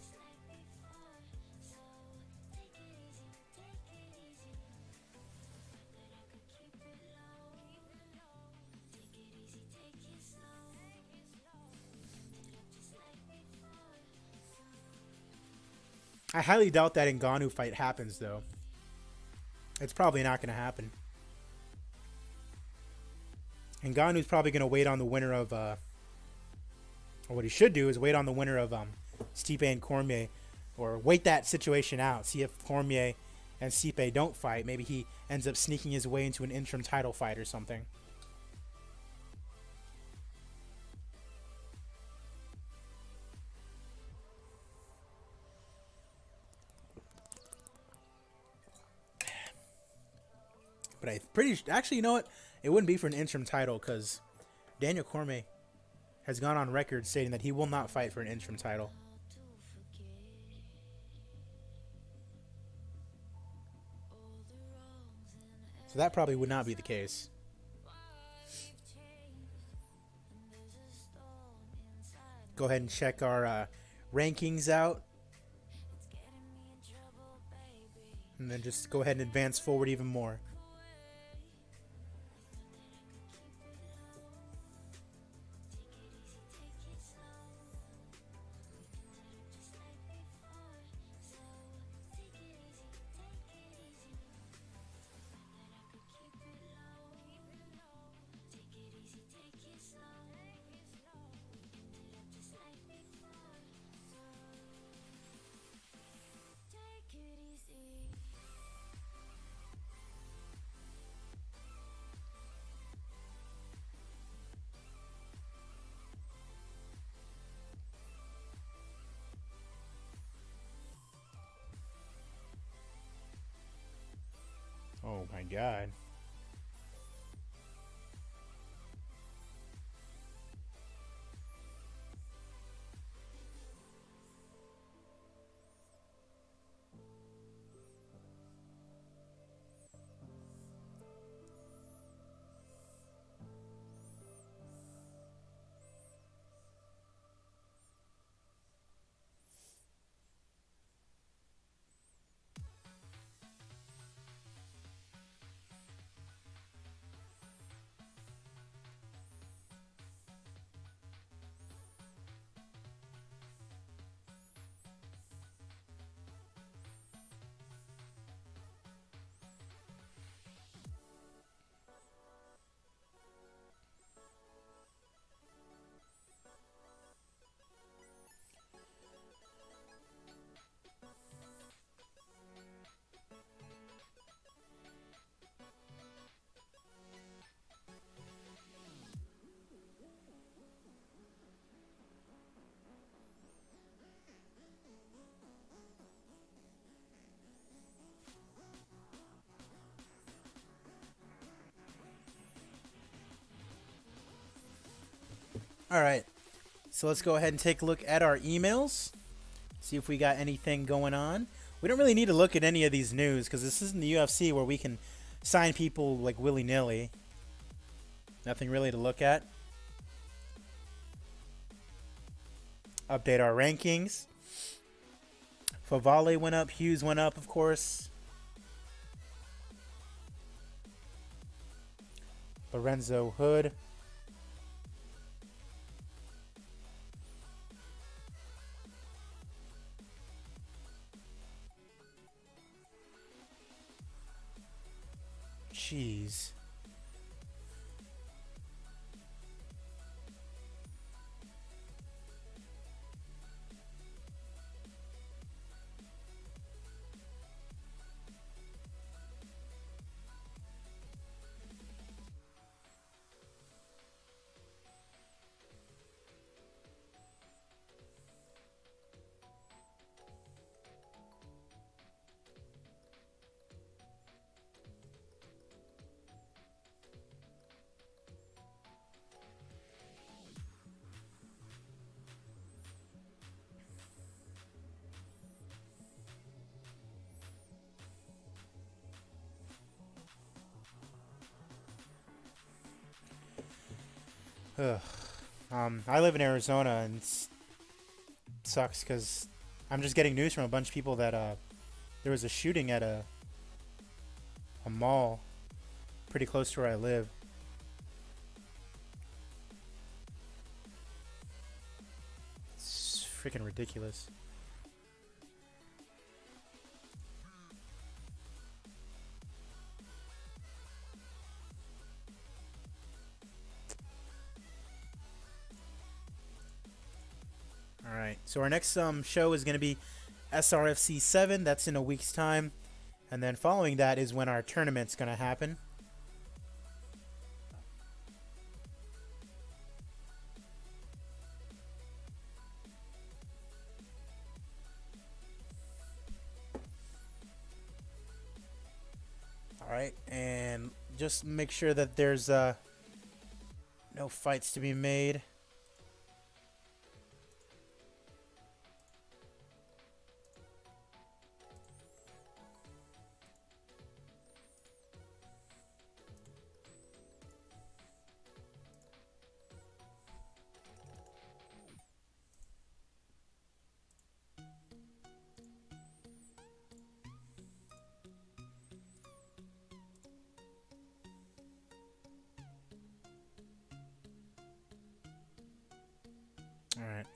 I highly doubt that Ngannou fight happens, though. It's probably not going to happen. Ngannou's probably going to wait on the winner of... or what he should do is wait on the winner of Stipe and Cormier. Or wait that situation out. See if Cormier and Stipe don't fight. Maybe he ends up sneaking his way into an interim title fight or something. But I actually, you know what? It wouldn't be for an interim title because Daniel Cormier has gone on record stating that he will not fight for an interim title. So that probably would not be the case. Go ahead and check our rankings out. And then just go ahead and advance forward even more. Oh my God. All right. So let's go ahead and take a look at our emails. See if we got anything going on. We don't really need to look at any of these news because this isn't the UFC where we can sign people like willy-nilly. Nothing really to look at. Update our rankings. Favale went up. Hughes went up, of course. Lorenzo Hood. Jeez. Ugh. I live in Arizona and it sucks because I'm just getting news from a bunch of people that there was a shooting at a mall pretty close to where I live. It's freaking ridiculous. All right, so our next show is going to be SRFC 7. That's in a week's time. And then following that is when our tournament's going to happen. All right, and just make sure that there's no fights to be made. All right.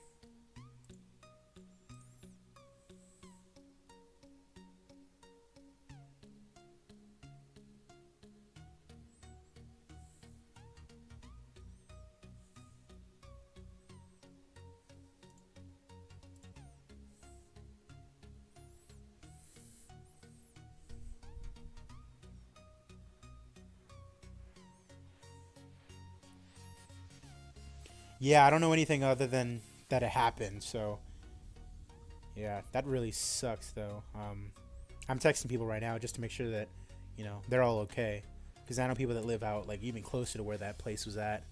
Yeah, I don't know anything other than that it happened, so yeah, that really sucks though. I'm texting people right now just to make sure that, they're all okay. Because I know people that live out, like, even closer to where that place was at.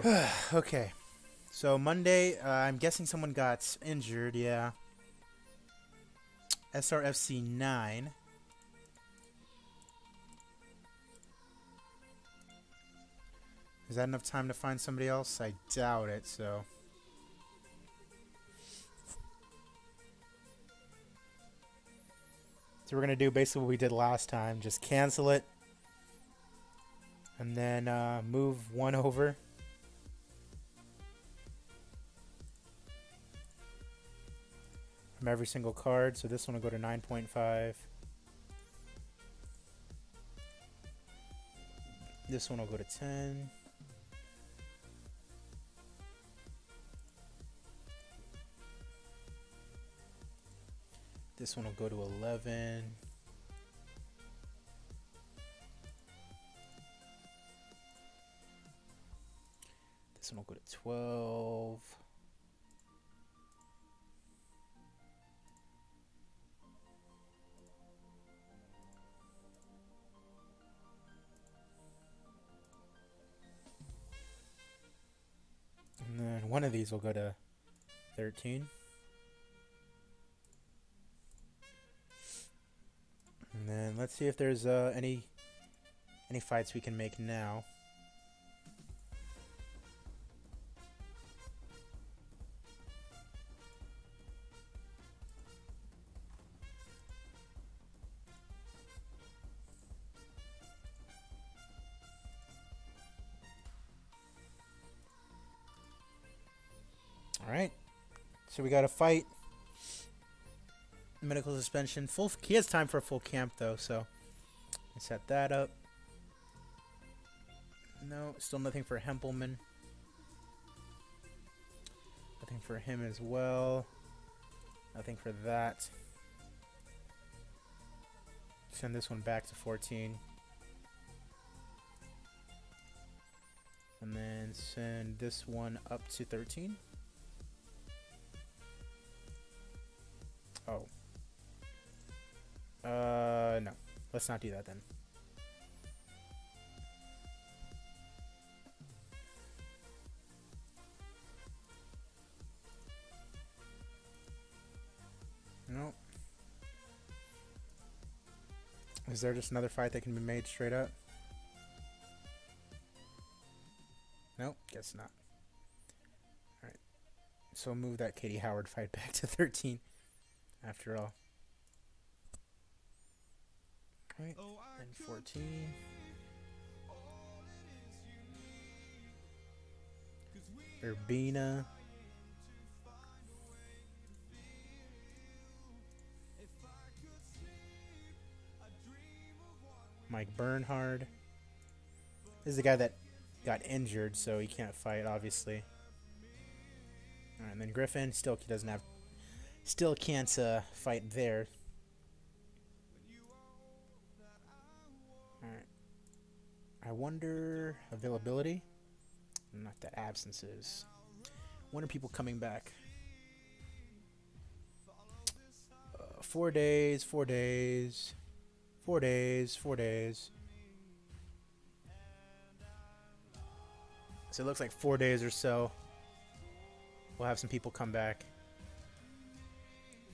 Okay. So Monday, I'm guessing someone got injured. Yeah. SRFC 9. Is that enough time to find somebody else? I doubt it, so. So we're going to do basically what we did last time. Just cancel it. And then move one over. From every single card. So this one will go to 9.5. This one will go to 10. This one will go to 11. This one will go to 12. And then one of these will go to 13. And then let's see if there's any fights we can make now. All right. So we got a fight. Medical suspension. He has time for a full camp though, so I set that up. No, still nothing for Hempelman. Nothing for him as well. Nothing for that. Send this one back to 14. And then send this one up to 13. Oh. No. Let's not do that then. Nope. Is there just another fight that can be made straight up? Nope, guess not. Alright. So move that Katie Howard fight back to 13 after all. Alright, and 14. Urbina. Mike Bernhard. This is the guy that got injured, so he can't fight, obviously. Alright, and then Griffin still can't fight there. Alright. I wonder availability. Not that absences. When are people coming back? 4 days, 4 days. 4 days, 4 days. So it looks like 4 days or so. We'll have some people come back.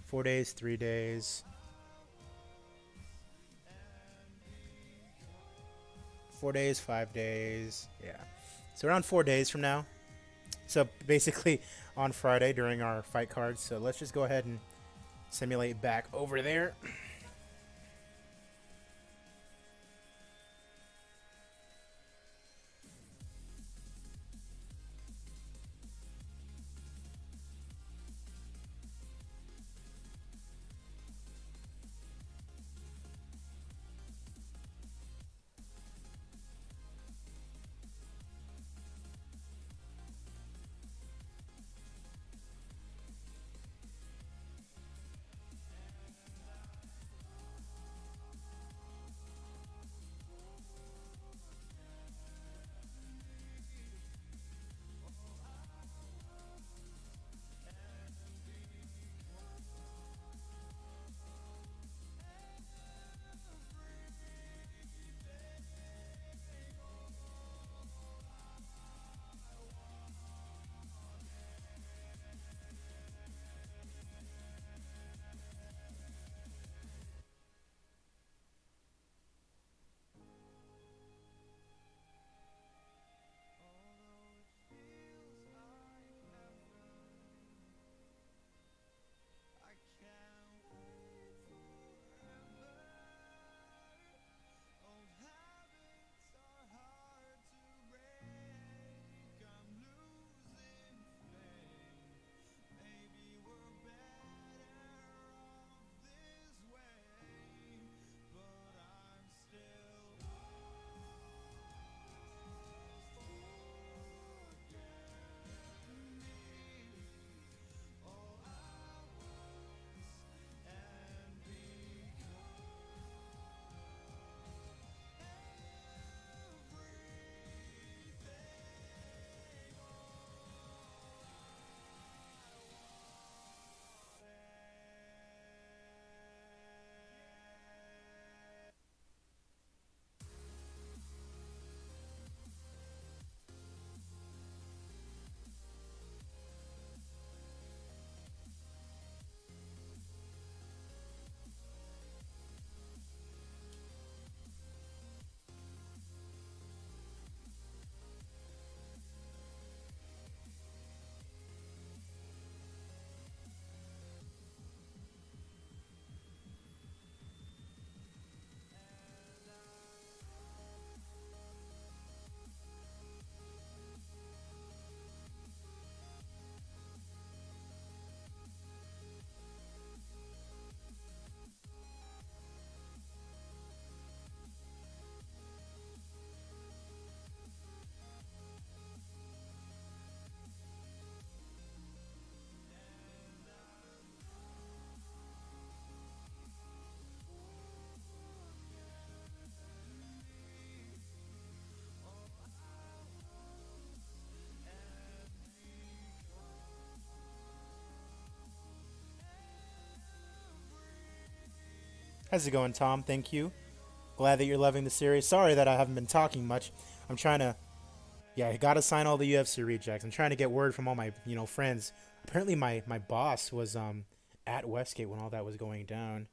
4 days, 3 days. 4 days, 5 days. Yeah. So around 4 days from now. So basically on Friday during our fight cards. So let's just go ahead and simulate back over there. How's it going, Tom? Thank you. Glad that you're loving the series. Sorry that I haven't been talking much. I'm trying to, yeah, I gotta sign all the UFC rejects. I'm trying to get word from all my, friends. Apparently, my boss was at Westgate when all that was going down.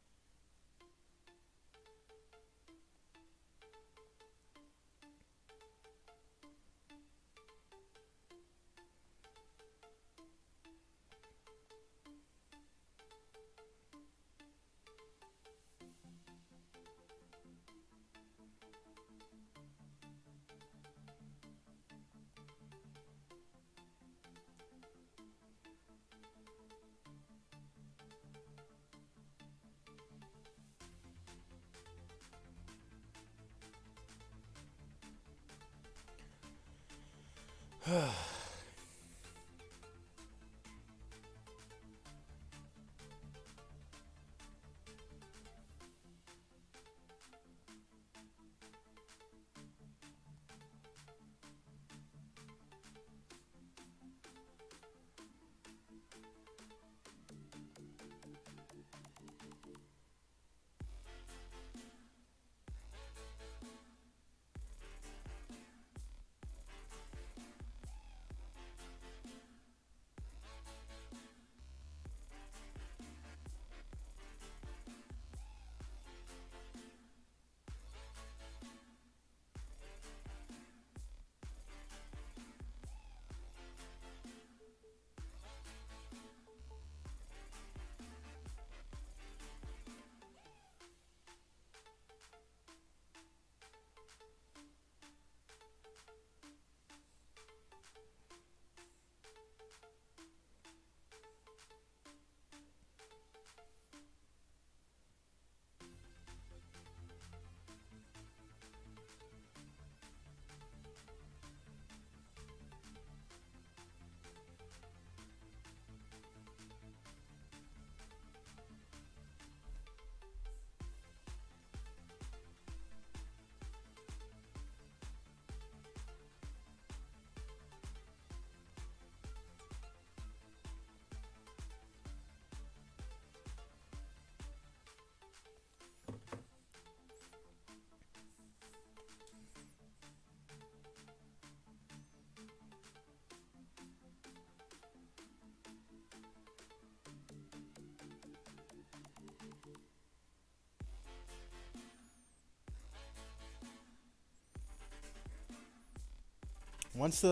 Once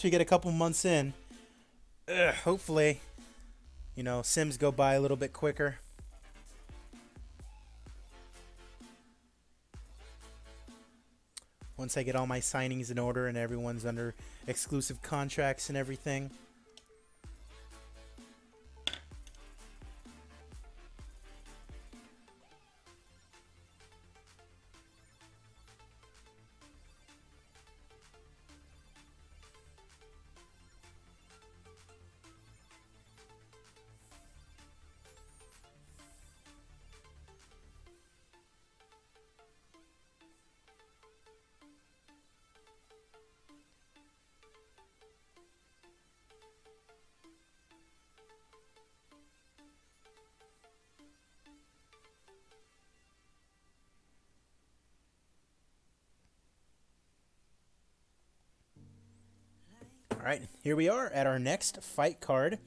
we get a couple months in, hopefully, Sims go by a little bit quicker. Once I get all my signings in order and everyone's under exclusive contracts and everything. All right, here we are at our next fight card.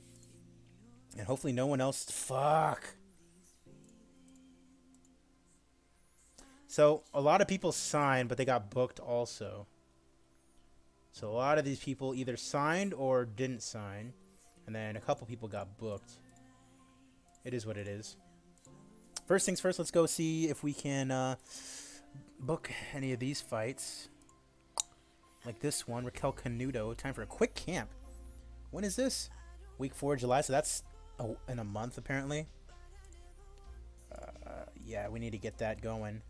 And hopefully no one else... Fuck. So, a lot of people signed, but they got booked also. So, a lot of these people either signed or didn't sign. And then a couple people got booked. It is what it is. First things first, let's go see if we can book any of these fights. Like this one, Raquel Canuto. Time for a quick camp. When is this? Week 4, July. So that's in a month, apparently. Yeah, we need to get that going.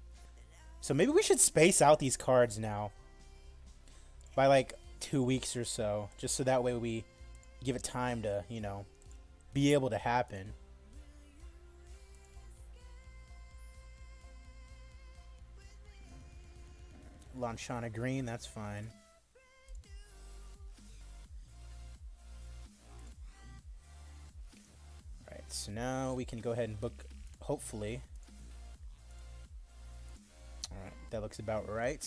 So maybe we should space out these cards now. By like 2 weeks or so. Just so that way we give it time to, be able to happen. Lanshana Green, that's fine. Alright, so now we can go ahead and book, hopefully, That looks about right.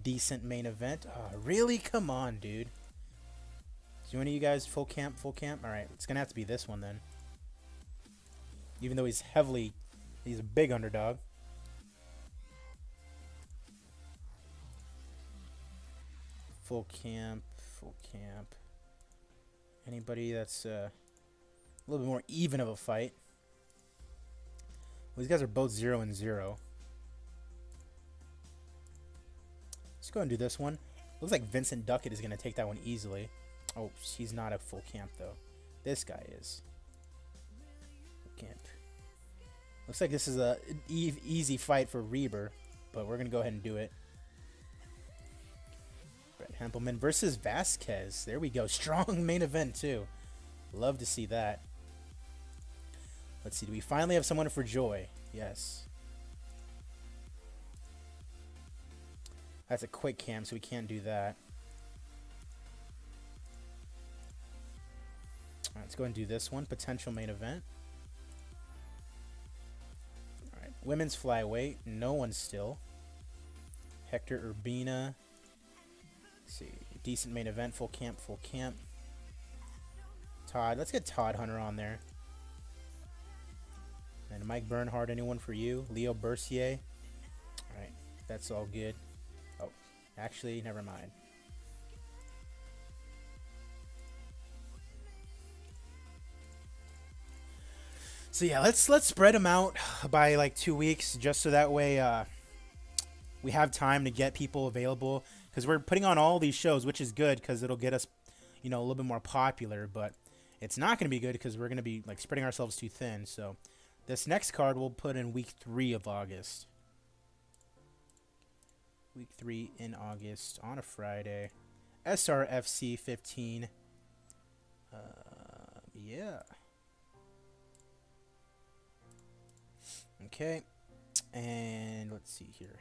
Decent main event. Really? Come on, dude. Do any of you guys full camp? Full camp? Alright, it's going to have to be this one then. Even though he's a big underdog. Full camp. Full camp. Anybody that's a little bit more even of a fight. Well, these guys are both 0-0. Let's go and do this one. Looks like Vincent Duckett is going to take that one easily. Oh, he's not a full camp, though. This guy is. Full camp. Looks like this is an easy fight for Reber, but we're going to go ahead and do it. Brett Hempelman versus Vasquez. There we go. Strong main event, too. Love to see that. Let's see. Do we finally have someone for Joy? Yes. That's a quick cam, so we can't do that. Alright, let's go and do this one. Potential main event. Alright, women's flyweight. No one still. Hector Urbina. Let's see. Decent main event. Full camp, full camp. Todd. Let's get Todd Hunter on there. And Mike Bernhard, anyone for you? Leo Bercier. Alright, that's all good. Oh, actually, never mind. So yeah, let's spread them out by like 2 weeks, just so that way we have time to get people available. Because we're putting on all these shows, which is good because it'll get us, a little bit more popular. But it's not going to be good because we're going to be like spreading ourselves too thin. So this next card we'll put in week 3 of August. Week 3 in August on a Friday. SRFC 15. Yeah. Okay. And let's see here.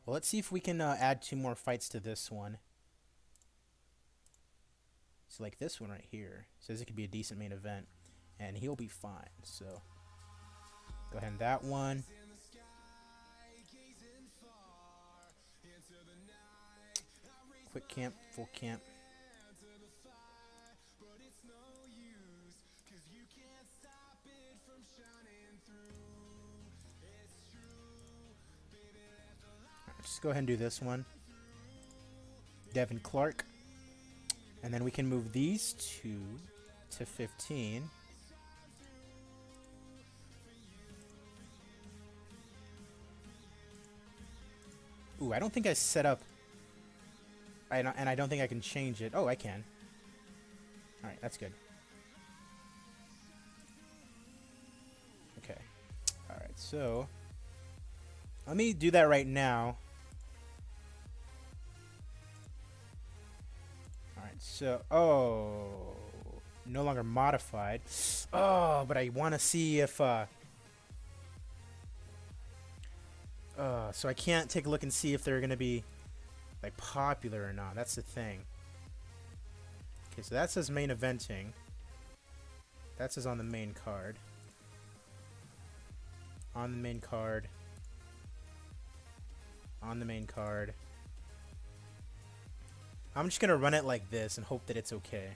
Well, let's see if we can add 2 more fights to this one. So like this one right here. Says it could be a decent main event. And he'll be fine. So go ahead and that one. Quick camp, full camp. Right, just go ahead and do this one. Devin Clark. And then we can move these 2 to 15. Ooh, I don't think I set up... and I don't think I can change it. Oh, I can. Alright, that's good. Okay. Alright, so... let me do that right now. Alright, so... oh... no longer modified. Oh, but I want to see if... so I can't take a look and see if they're going to be... like popular or not. That's the thing. Okay, so that says main eventing. That says on the main card. On the main card. On the main card. I'm just gonna run it like this and hope that it's okay.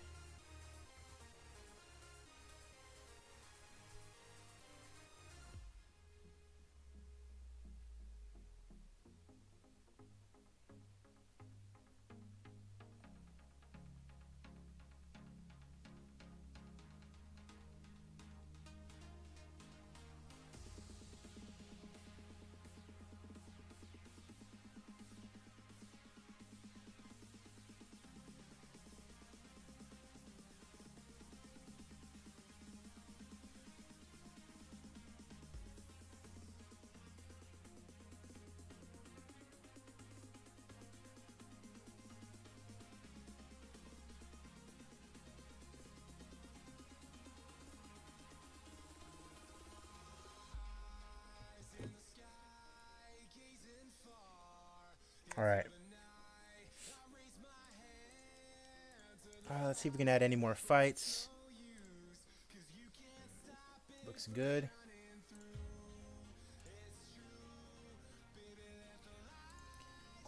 Alright. Let's see if we can add any more fights. Looks good.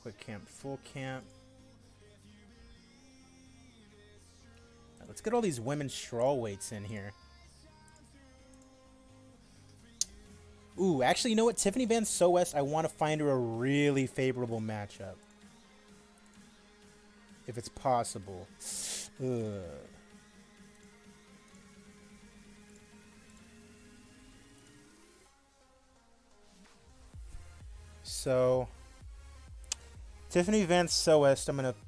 Quick camp, full camp. Now, let's get all these women's strawweights in here. Ooh, actually, you know what? Tiffany Van Soest, I want to find her a really favorable matchup. If it's possible. Ugh. So, Tiffany Van Soest, I'm going to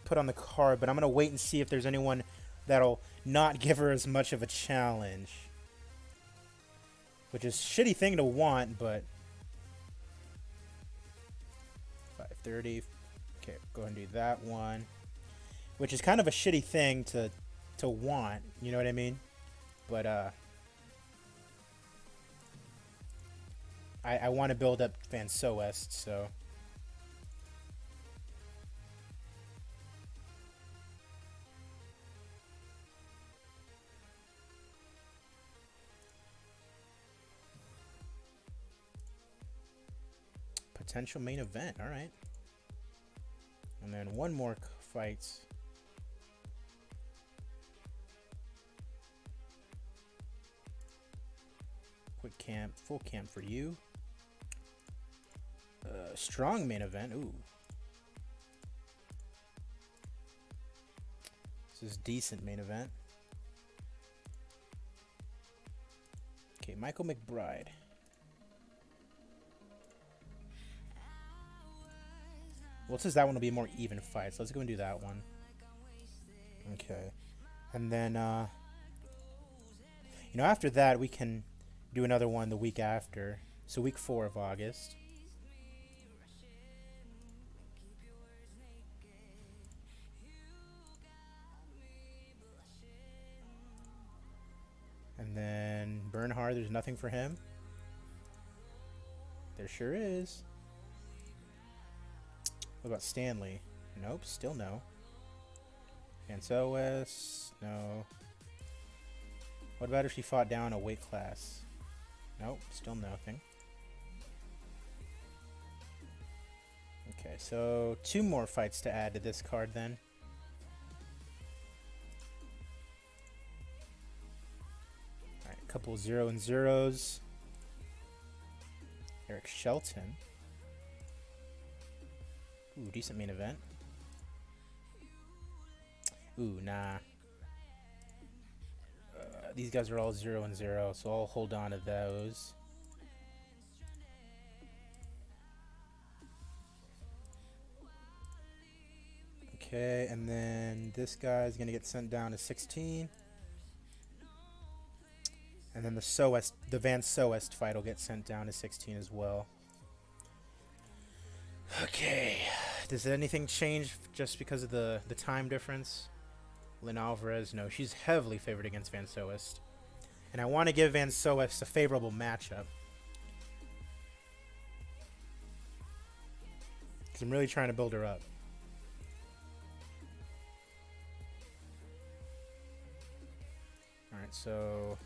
put on the card, but I'm going to wait and see if there's anyone that'll not give her as much of a challenge. Which is a shitty thing to want, but 530. Okay, go ahead and do that one. Which is kind of a shitty thing to want, you know what I mean? But I want to build up Van Soest, so potential main event, all right. And then one more fights. Quick camp, full camp for you. Strong main event. Ooh. This is decent main event. Okay, Michael McBride. Well, since that one will be a more even fight, so let's go and do that one. Okay. And then, you know, after that, we can do another one the week after. So week 4 of August. And then Bernhard, there's nothing for him. There sure is. What about Stanley? Nope, still no. Van Soest, no. What about if she fought down a weight class? Nope, still nothing. Okay, so 2 more fights to add to this card then. Alright, a couple 0-0s. Eric Shelton. Ooh, decent main event. Ooh, nah. These guys are all 0-0, so I'll hold on to those. Okay, and then this guy's gonna get sent down to 16. And then the Van Soest fight will get sent down to 16 as well. Okay. Does anything change just because of the time difference? Lynn Alvarez, no, she's heavily favored against Van Soest. And I want to give Van Soest a favorable matchup. Because I'm really trying to build her up. Alright, so...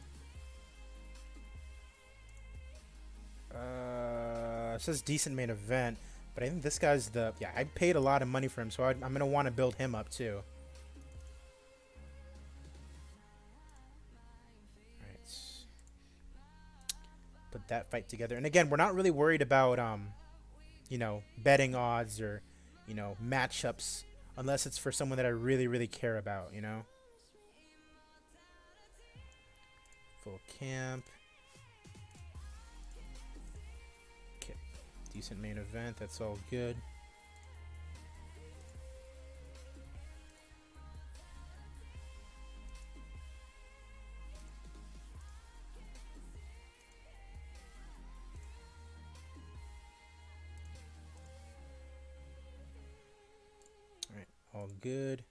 it says decent main event. But I think this guy's the... Yeah, I paid a lot of money for him, so I'm going to want to build him up too. Alright. Put that fight together. And again, we're not really worried about, you know, betting odds or, you know, matchups. Unless it's for someone that I really, really care about, you know? Full camp. Okay. Decent main event. That's all good. All right. All good.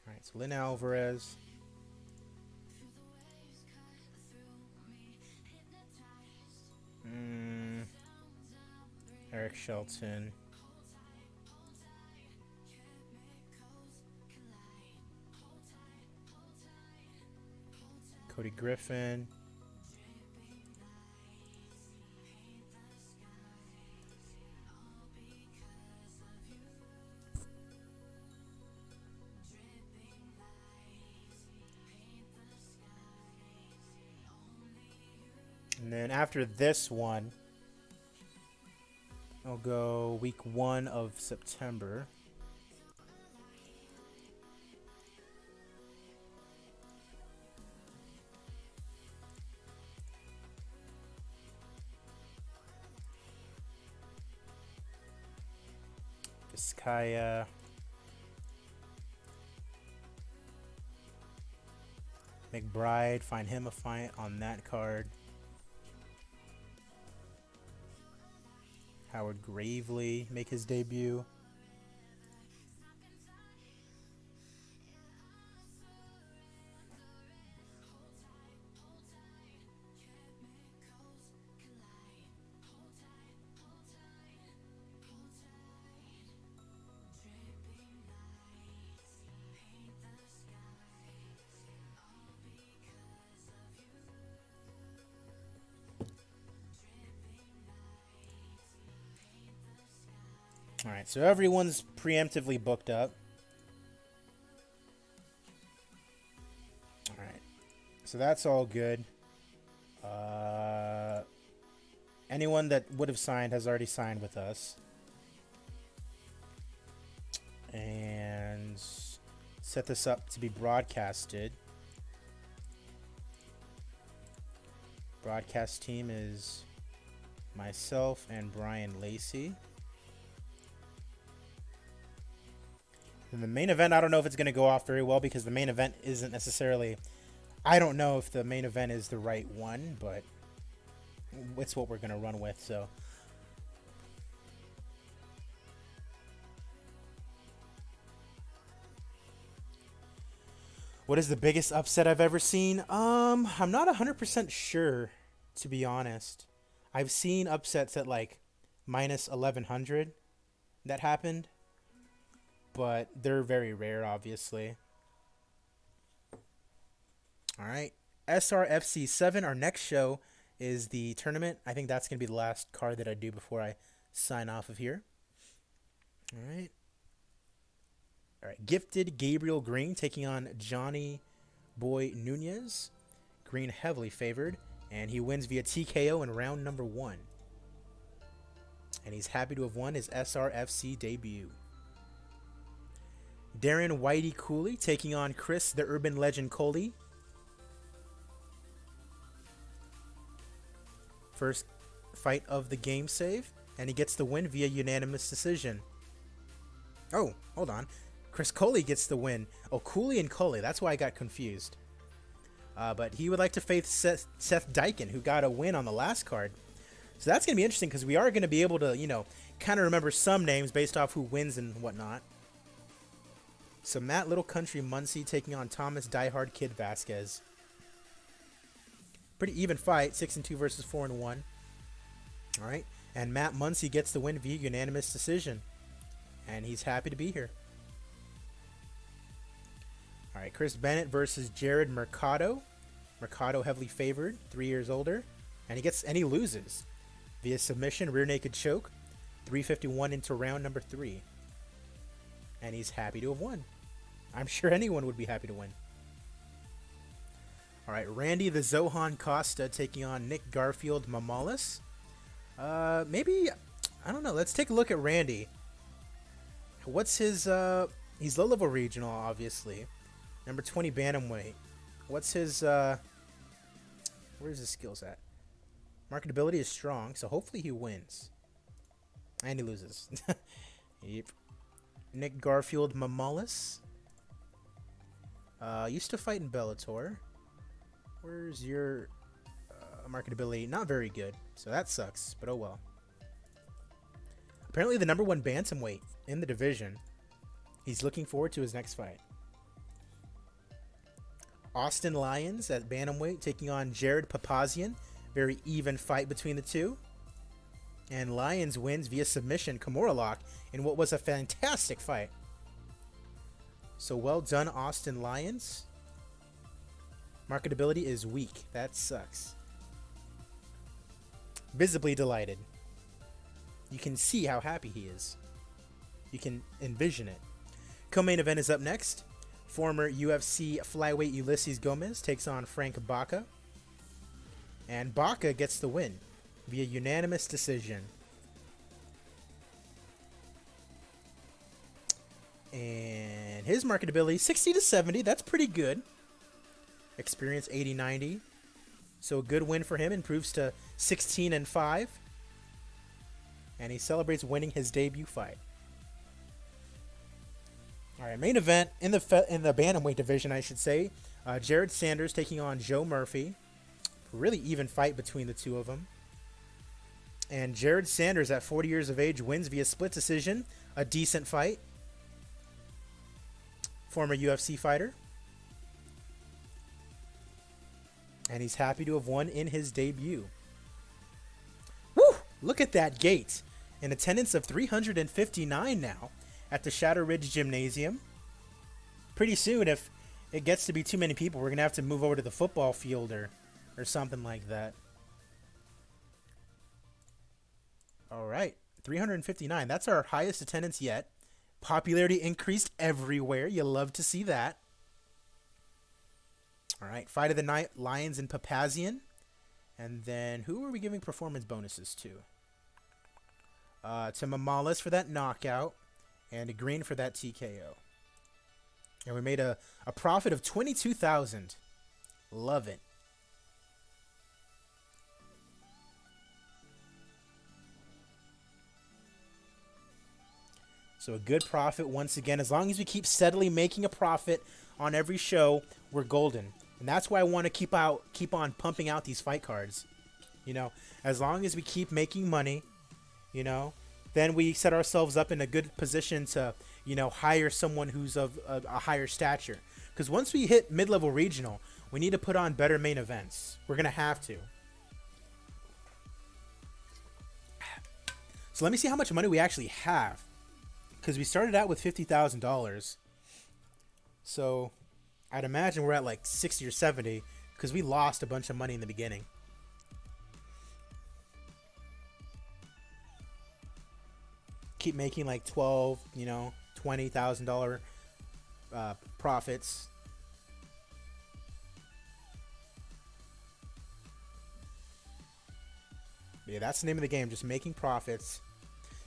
All right, so Lynn Alvarez. Eric Shelton. Cody Griffin. And then after this one, I'll go week 1 of September. Vizcaya. McBride, find him a fight on that card. Howard Gravely make his debut. All right, so everyone's preemptively booked up. All right, so that's all good. Anyone that would have signed has already signed with us. And set this up to be broadcasted. Broadcast team is myself and Brian Lacey. And the main event, I don't know if it's going to go off very well because the main event isn't necessarily... I don't know if the main event is the right one, but it's what we're going to run with, so... What is the biggest upset I've ever seen? I'm not 100% sure, to be honest. I've seen upsets at like minus 1100 that happened. But they're very rare, obviously. All right. SRFC 7, our next show is the tournament. I think that's going to be the last card that I do before I sign off of here. All right. All right. Gifted Gabriel Green taking on Johnny Boy Nunez. Green heavily favored, and he wins via TKO in round number 1. And he's happy to have won his SRFC debut. Darren Whitey Cooley taking on Chris the Urban Legend Coley. First fight of the game save, and he gets the win via unanimous decision. Oh, hold on. Chris Coley gets the win. Oh, Cooley and Coley. That's why I got confused. But he would like to face Seth Dyken, who got a win on the last card. So that's going to be interesting because we are going to be able to, you know, kind of remember some names based off who wins and whatnot. So Matt Little Country Muncie taking on Thomas Diehard Kid Vasquez. Pretty even fight, 6-2 versus 4-1. All right, and Matt Muncie gets the win via unanimous decision, and he's happy to be here. All right, Chris Bennett versus Jared Mercado. Mercado heavily favored, 3 years older, and he loses via submission, rear naked choke, 351 into round number 3, and he's happy to have won. I'm sure anyone would be happy to win. All right, Randy the Zohan Costa taking on Nick Garfield Mamalis. Maybe, I don't know. Let's take a look at Randy. What's his, he's low-level regional, obviously. Number 20 bantamweight. What's his, where's his skills at? Marketability is strong, so hopefully he wins. And he loses. Yep. Nick Garfield Mamalis. Used to fight in Bellator. Where's your marketability? Not very good, so that sucks, but oh well. Apparently the number 1 bantamweight in the division. He's looking forward to his next fight. Austin Lyons at bantamweight taking on Jared Papazian. Very even fight between the two. And Lyons wins via submission Kimura lock in what was a fantastic fight. So well done, Austin Lyons. Marketability is weak. That sucks. Visibly delighted. You can see how happy he is. You can envision it. Co-main event is up next. Former UFC flyweight Ulysses Gomez takes on Frank Baca. And Baca gets the win via unanimous decision. And his marketability, 60 to 70. That's pretty good. Experience, 80-90. So a good win for him. Improves to 16-5. And he celebrates winning his debut fight. All right, main event in the bantamweight division, I should say. Jared Sanders taking on Joe Murphy. Really even fight between the two of them. And Jared Sanders, at 40 years of age, wins via split decision. A decent fight. Former UFC fighter. And he's happy to have won in his debut. Woo! Look at that gate. An attendance of 359 now at the Shadow Ridge Gymnasium. Pretty soon, if it gets to be too many people, we're going to have to move over to the football field or something like that. All right, 359. That's our highest attendance yet. Popularity increased everywhere. You love to see that. All right, fight of the night, Lions and Papazian. And then who are we giving performance bonuses to? To Mamales for that knockout. And a Green for that TKO. And we made a profit of $22,000. Love it. So a good profit once again. As long as we keep steadily making a profit on every show, we're golden. And that's why I want to keep on pumping out these fight cards. You know, as long as we keep making money, you know, then we set ourselves up in a good position to, you know, hire someone who's of a higher stature. Because once we hit mid-level regional, we need to put on better main events. We're going to have to. So let me see how much money we actually have. Because we started out with $50,000. So I'd imagine we're at like 60 or 70 because we lost a bunch of money in the beginning. Keep making like $12,000, you know, $20,000 profits. Yeah, that's the name of the game. Just making profits,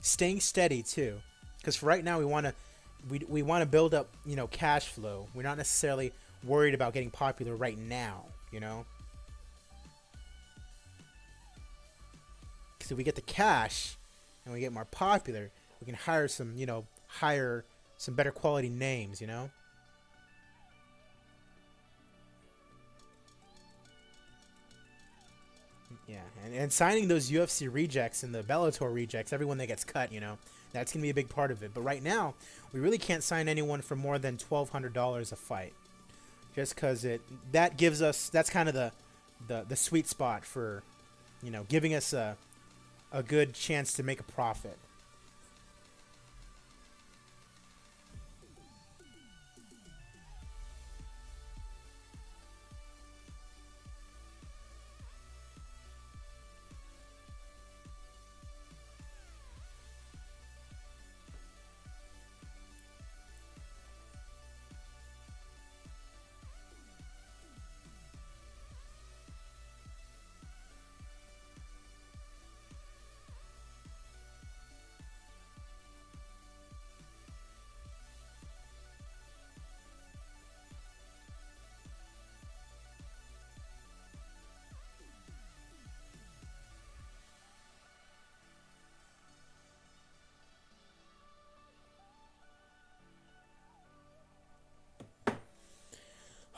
staying steady too. Because for right now, we want to build up, you know, cash flow. We're not necessarily worried about getting popular right now, you know. Because if we get the cash and we get more popular, we can hire some, you know, some better quality names, you know. Yeah, and signing those UFC rejects and the Bellator rejects, everyone that gets cut, you know, that's going to be a big part of it. But right now, we really can't sign anyone for more than $1,200 a fight. Just because that gives us, that's kind of the sweet spot for, you know, giving us a good chance to make a profit.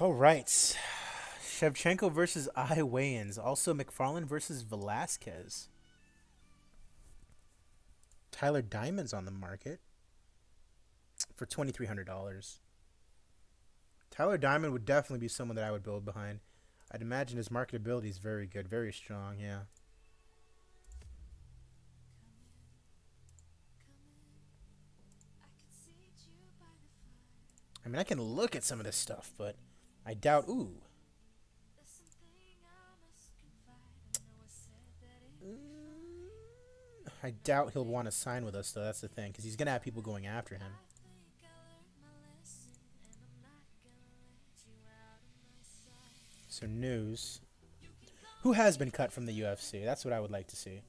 All right. Shevchenko versus I weigh-ins. Also McFarlane versus Velasquez. Tyler Diamond's on the market for $2,300. Tyler Diamond would definitely be someone that I would build behind. I'd imagine his marketability is very good, very strong, yeah. I mean, I can look at some of this stuff, but I doubt... Ooh. I doubt he'll want to sign with us, though. That's the thing, because he's going to have people going after him. So, news. Who has been cut from the UFC? That's what I would like to see.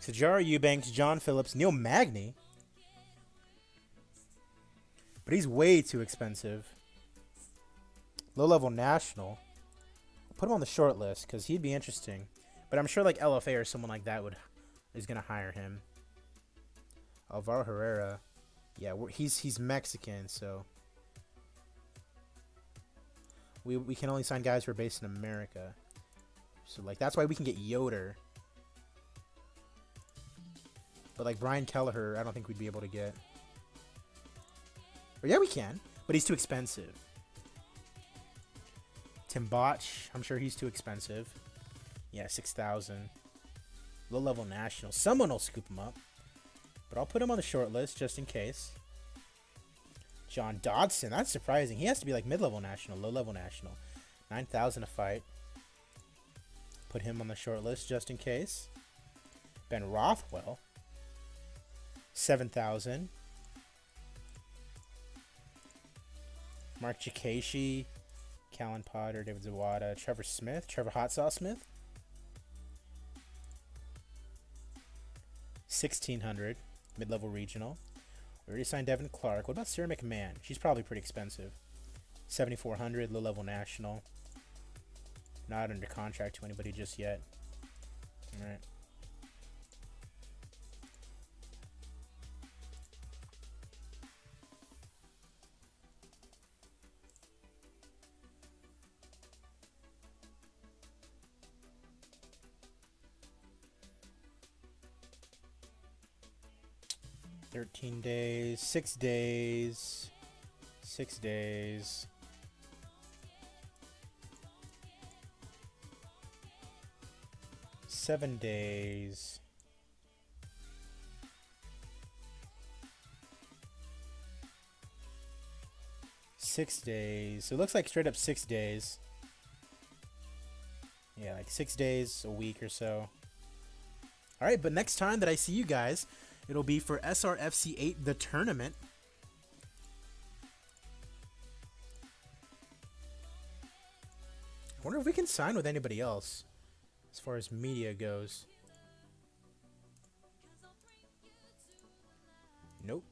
Sajara Eubanks, John Phillips, Neil Magny. But he's way too expensive. Low-level national. Put him on the short list because he'd be interesting. But I'm sure like LFA or someone like that is going to hire him. Alvaro Herrera. Yeah, he's Mexican, so we can only sign guys who are based in America. So like that's why we can get Yoder. But like Brian Kelleher, I don't think we'd be able to get. Or yeah, we can, but he's too expensive. Tim Botch, I'm sure he's too expensive. Yeah, 6,000. Low-level national. Someone will scoop him up. But I'll put him on the short list just in case. John Dodson, that's surprising. He has to be like mid-level national, low-level national. 9,000 a fight. Put him on the short list just in case. Ben Rothwell. 7,000. Mark Chikashi. Callan Potter, David Zawada, Trevor Smith, Trevor Hot Sauce Smith. 1,600, mid-level regional. We already signed Devin Clark. What about Sarah McMahon? She's probably pretty expensive. 7,400, low-level national. Not under contract to anybody just yet. All right. $13 days, 6 days, 6 days. $7 days. $6 days. So it looks like straight up 6 days. Yeah, like 6 days, a week or so. Alright, but next time that I see you guys, it'll be for SRFC 8, the tournament. I wonder if we can sign with anybody else as far as media goes. Nope.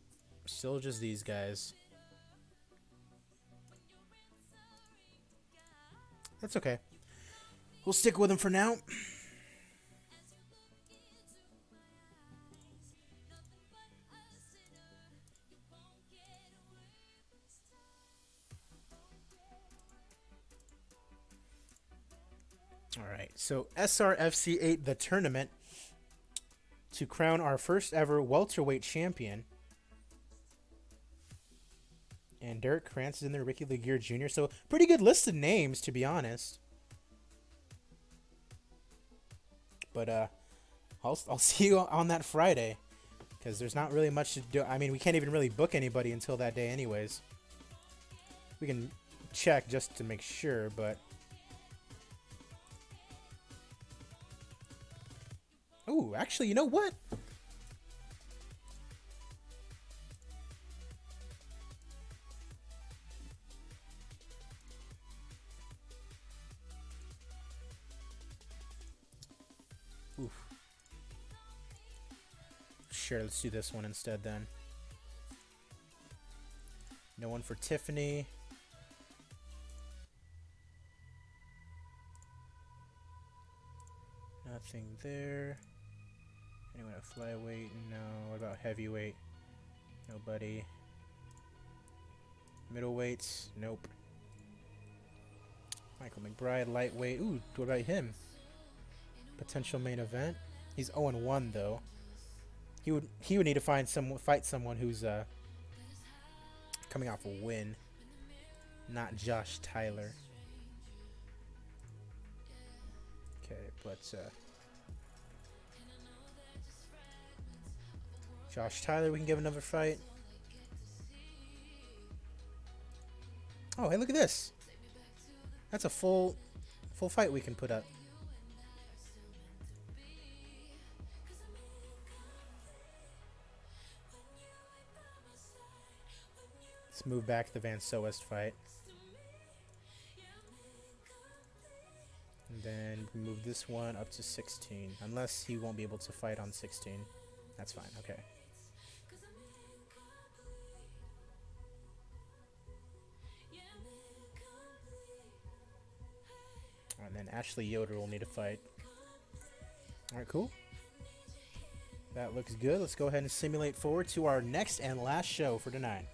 Still just these guys. That's okay. We'll stick with them for now. Alright, so SRFC 8, the tournament, to crown our first ever welterweight champion. And Derek Krantz is in there, Ricky Laguerre Jr. So, pretty good list of names, to be honest. But, I'll see you on that Friday. Because there's not really much to do. I mean, we can't even really book anybody until that day anyways. We can check just to make sure, but... Ooh, actually, you know what? Oof. Sure, let's do this one instead then. No one for Tiffany. Nothing there. Anyone at flyweight? No. What about heavyweight? Nobody. Middleweights? Nope. Michael McBride, lightweight. Ooh, what about him? Potential main event. He's 0-1 though. He would need to fight someone who's coming off a win, not Josh Tyler. Okay, but Josh Tyler, we can give another fight. Oh, hey, look at this. That's a full fight we can put up. Let's move back the Van Soest fight. And then move this one up to 16. Unless he won't be able to fight on 16. That's fine, okay. And then Ashley Yoder will need to fight. Alright, cool. That looks good. Let's go ahead and simulate forward to our next and last show for tonight.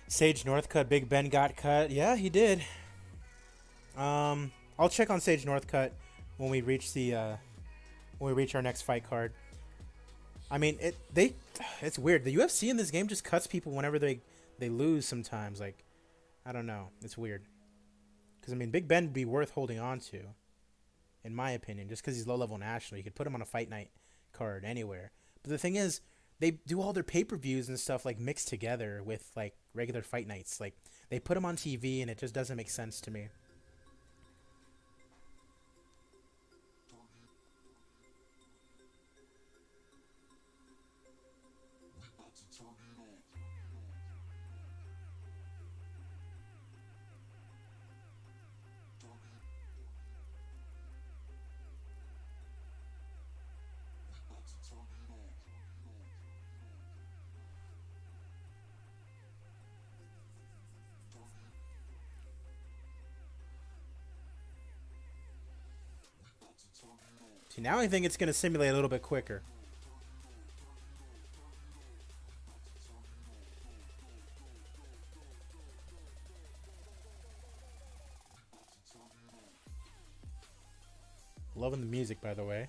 Sage Northcutt, Big Ben got cut. Yeah, he did. I'll check on Sage Northcutt when we reach our next fight card. I mean, it's weird. The UFC in this game just cuts people whenever they lose sometimes. Like, I don't know. It's weird. Because, I mean, Big Ben would be worth holding on to, in my opinion, just because he's low-level national. You could put him on a fight night card anywhere. But the thing is, they do all their pay-per-views and stuff, like, mixed together with, like, regular fight nights. Like, they put them on TV, and it just doesn't make sense to me. See, now I think it's going to simulate a little bit quicker. Loving the music, by the way.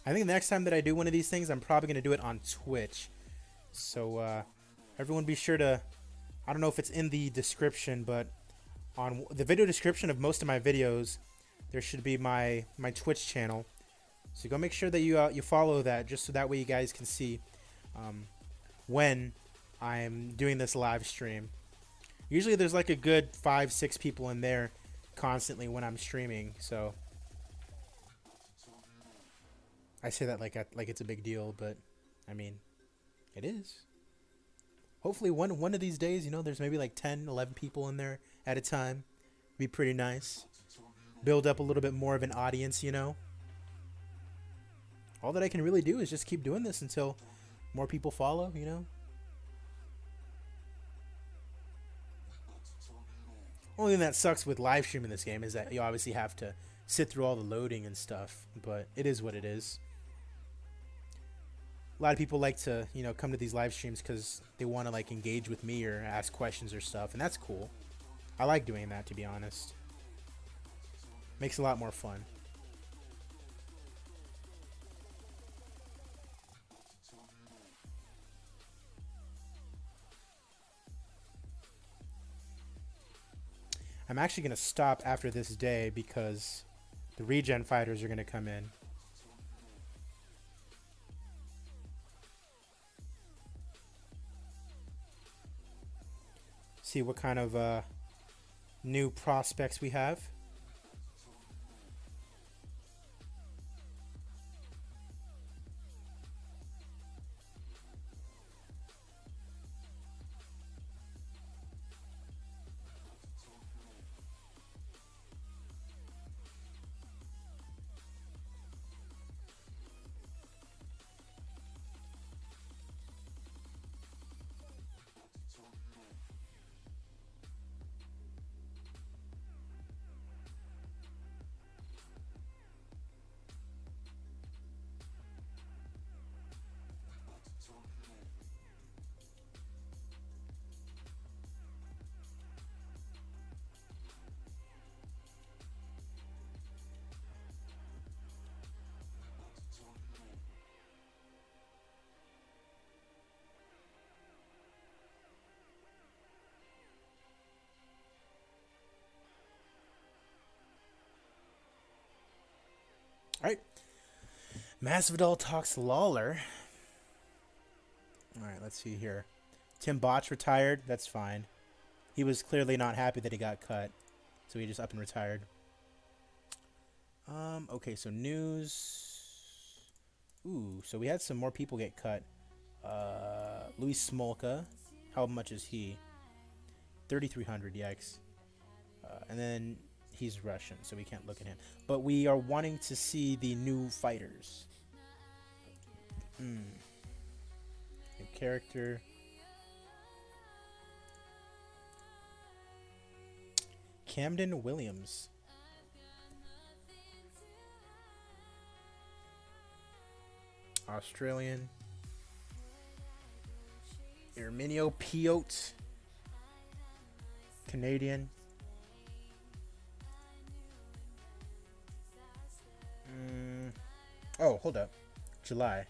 I think the next time that I do one of these things, I'm probably going to do it on Twitch. So, everyone be sure to... I don't know if it's in the description, but on the video description of most of my videos, there should be my Twitch channel. So go make sure that you follow that, just so that way you guys can see when I'm doing this live stream. Usually there's like a good 5-6 people in there constantly when I'm streaming, so I say that like it's a big deal, but I mean, it is. Hopefully one of these days, you know, there's maybe like 10, 11 people in there at a time. Be pretty nice. Build up a little bit more of an audience, you know. All that I can really do is just keep doing this until more people follow, you know. Only thing that sucks with live streaming this game is that you obviously have to sit through all the loading and stuff, but it is what it is. A lot of people like to, you know, come to these live streams because they want to like engage with me or ask questions or stuff, and that's cool. I like doing that, to be honest. Makes it a lot more fun. I'm actually going to stop after this day because the regen fighters are going to come in. See what kind of new prospects we have. Alright. Masvidal talks Lawler. Alright, let's see here. Tim Botch retired. That's fine. He was clearly not happy that he got cut, so he just up and retired. Okay, so news. Ooh, so we had some more people get cut. Luis Smolka. How much is he? 3,300, yikes. And then he's Russian, so we can't look at him. But we are wanting to see the new fighters. New character. Camden Williams. Australian. Erminio Piot. Canadian. Oh, hold up. July.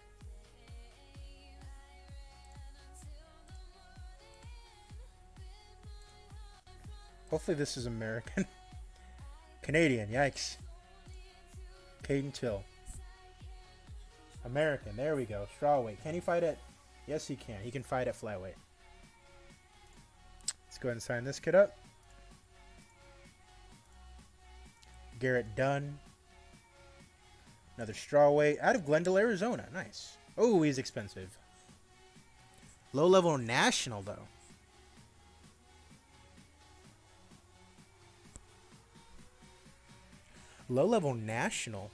Hopefully this is American. Canadian, yikes. Caden Till. American, there we go. Strawweight. Can he fight at... Yes, he can. He can fight at flyweight. Let's go ahead and sign this kid up. Garrett Dunn. Another strawweight. Out of Glendale, Arizona. Nice. Oh, he's expensive. Low-level national, though. Low-level national.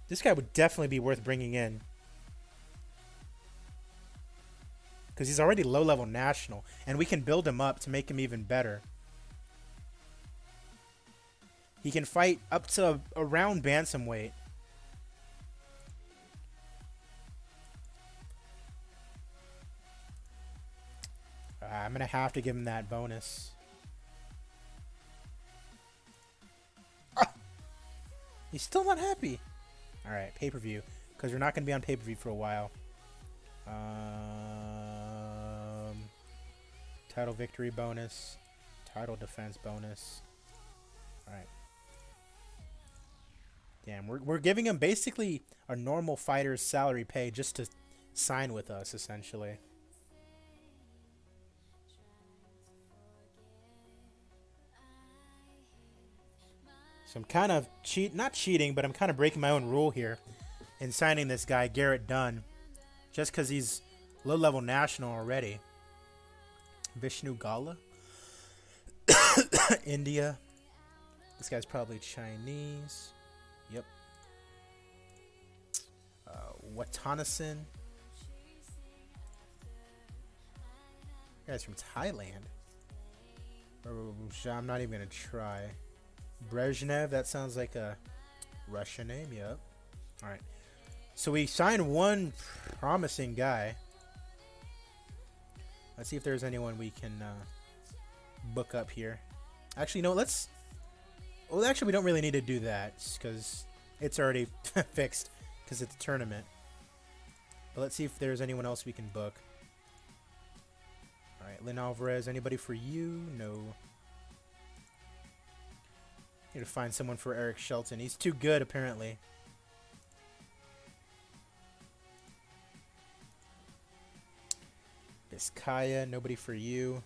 This guy would definitely be worth bringing in. Because he's already low-level national. And we can build him up to make him even better. He can fight up to around bantamweight. I'm going to have to give him that bonus. Ah! He's still not happy. Alright, pay-per-view. Because we're not going to be on pay-per-view for a while. Title victory bonus. Title defense bonus. Alright. Damn, we're giving him basically a normal fighter's salary pay just to sign with us, essentially. So I'm kind of not cheating, but I'm kind of breaking my own rule here in signing this guy, Garrett Dunn, just because he's low-level national already. Vishnu Gala, India. This guy's probably Chinese. Yep. Watanason. Guy's from Thailand. I'm not even gonna try. Brezhnev, that sounds like a Russian name. Yep. All right. So we signed one promising guy. Let's see if there's anyone we can book up here. Actually, no. Well, actually, we don't really need to do that because it's already fixed because it's a tournament. But let's see if there's anyone else we can book. All right, Lynn Alvarez. Anybody for you? No. Need to find someone for Eric Shelton. He's too good, apparently. Vizcaya, nobody for you.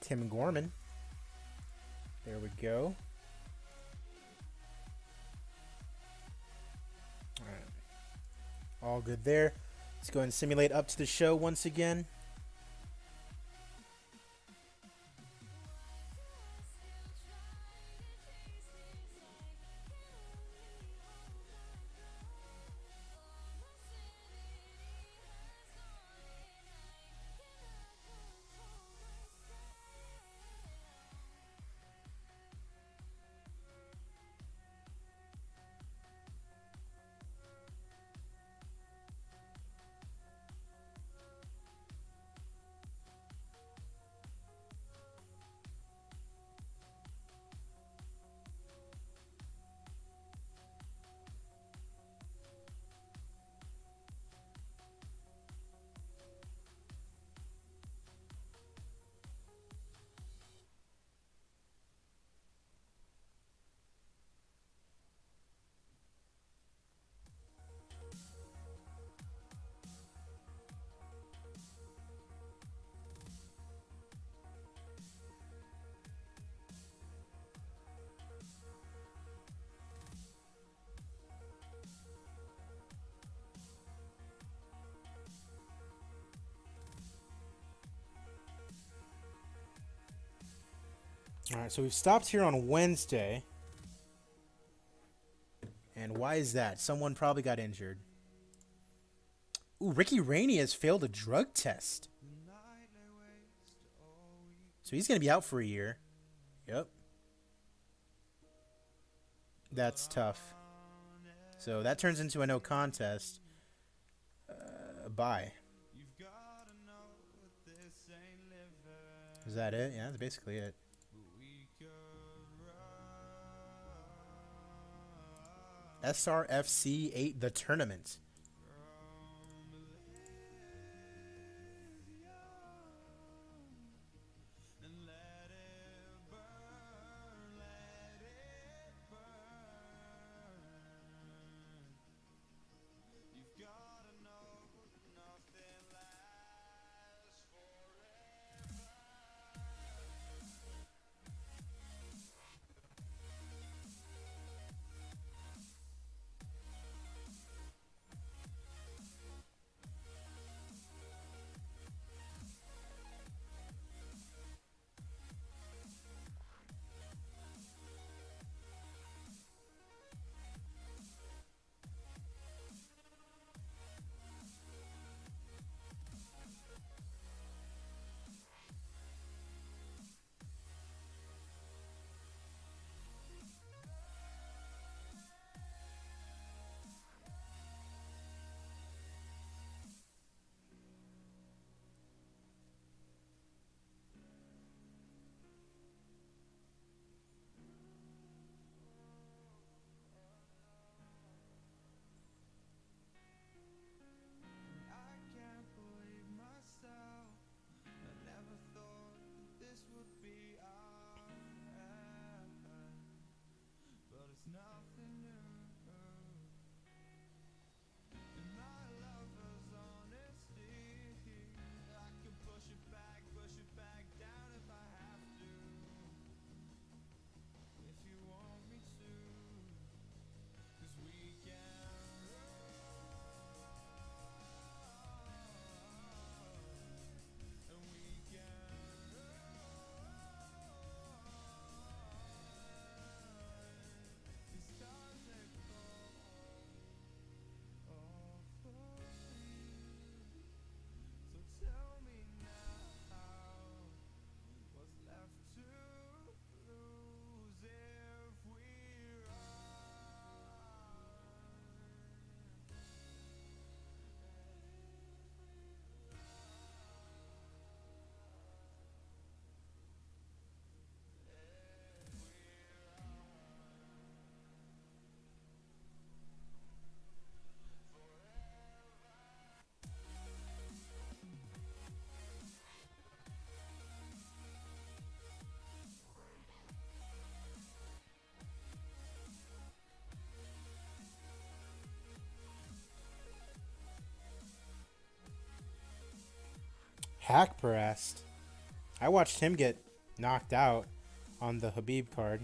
Tim Gorman. There we go. All right. All good there. Let's go ahead and simulate up to the show once again. All right, so we've stopped here on Wednesday. And why is that? Someone probably got injured. Ooh, Ricky Rainey has failed a drug test. So he's going to be out for a year. Yep. That's tough. So that turns into a no contest. Bye. Is that it? Yeah, that's basically it. SRFC 8, the tournament. pressed. I watched him get knocked out on the Habib card.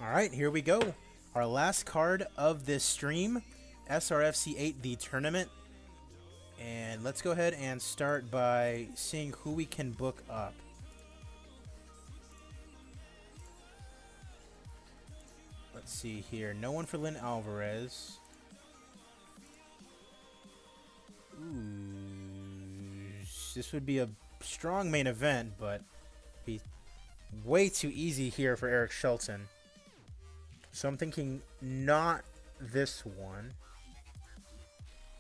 All right, here we go. Our last card of this stream, SRFC 8, the tournament. And let's go ahead and start by seeing who we can book up. Let's see here. No one for Lynn Alvarez. Ooh, this would be a strong main event, but be way too easy here for Eric Shelton. So I'm thinking not this one.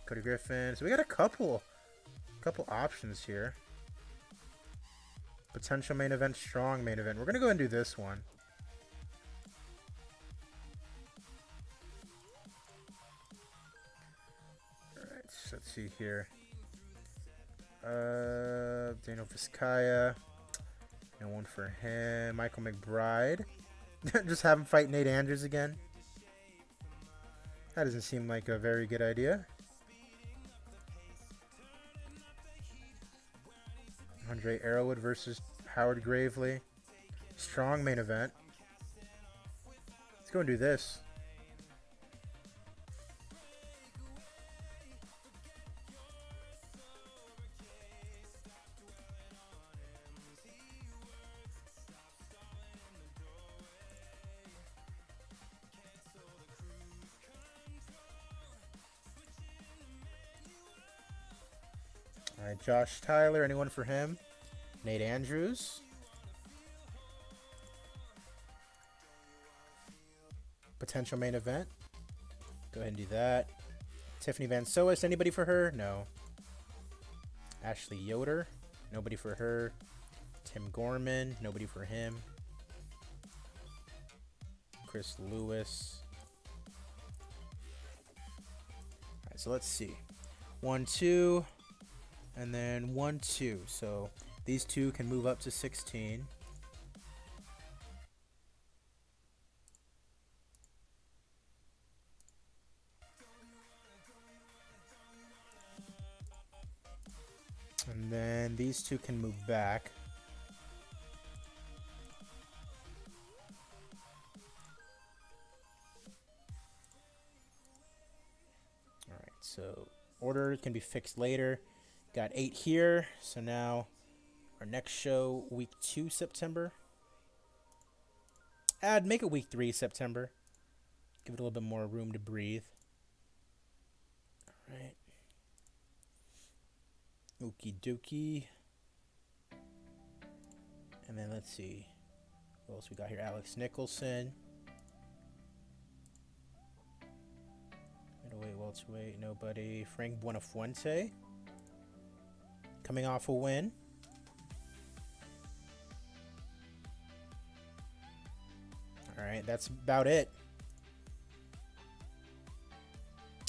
Cody Griffin. So we got a couple options here. Potential main event, strong main event. We're gonna go and do this one. Alright, so let's see here. Daniel Vizcaya. No one for him. Michael McBride. Just have him fight Nate Andrews again. That doesn't seem like a very good idea. Andre Arrowwood versus Howard Gravely. Strong main event. Let's go and do this. All right, Josh Tyler, anyone for him? Nate Andrews. Potential main event. Go ahead and do that. Tiffany Van Soest, anybody for her? No. Ashley Yoder, nobody for her. Tim Gorman, nobody for him. Chris Lewis. All right, so let's see. 1, 2. And then 1, 2. So these two can move up to 16. And then these two can move back. All right, so order can be fixed later. Got 8 here, so now our next show, week 2, September. Make it week 3, September. Give it a little bit more room to breathe. All right. Okie dokie. And then let's see. What else we got here? Alex Nicholson. Middleweight, welterweight, nobody. Frank Buenafuente. Coming off a win. All right, that's about it.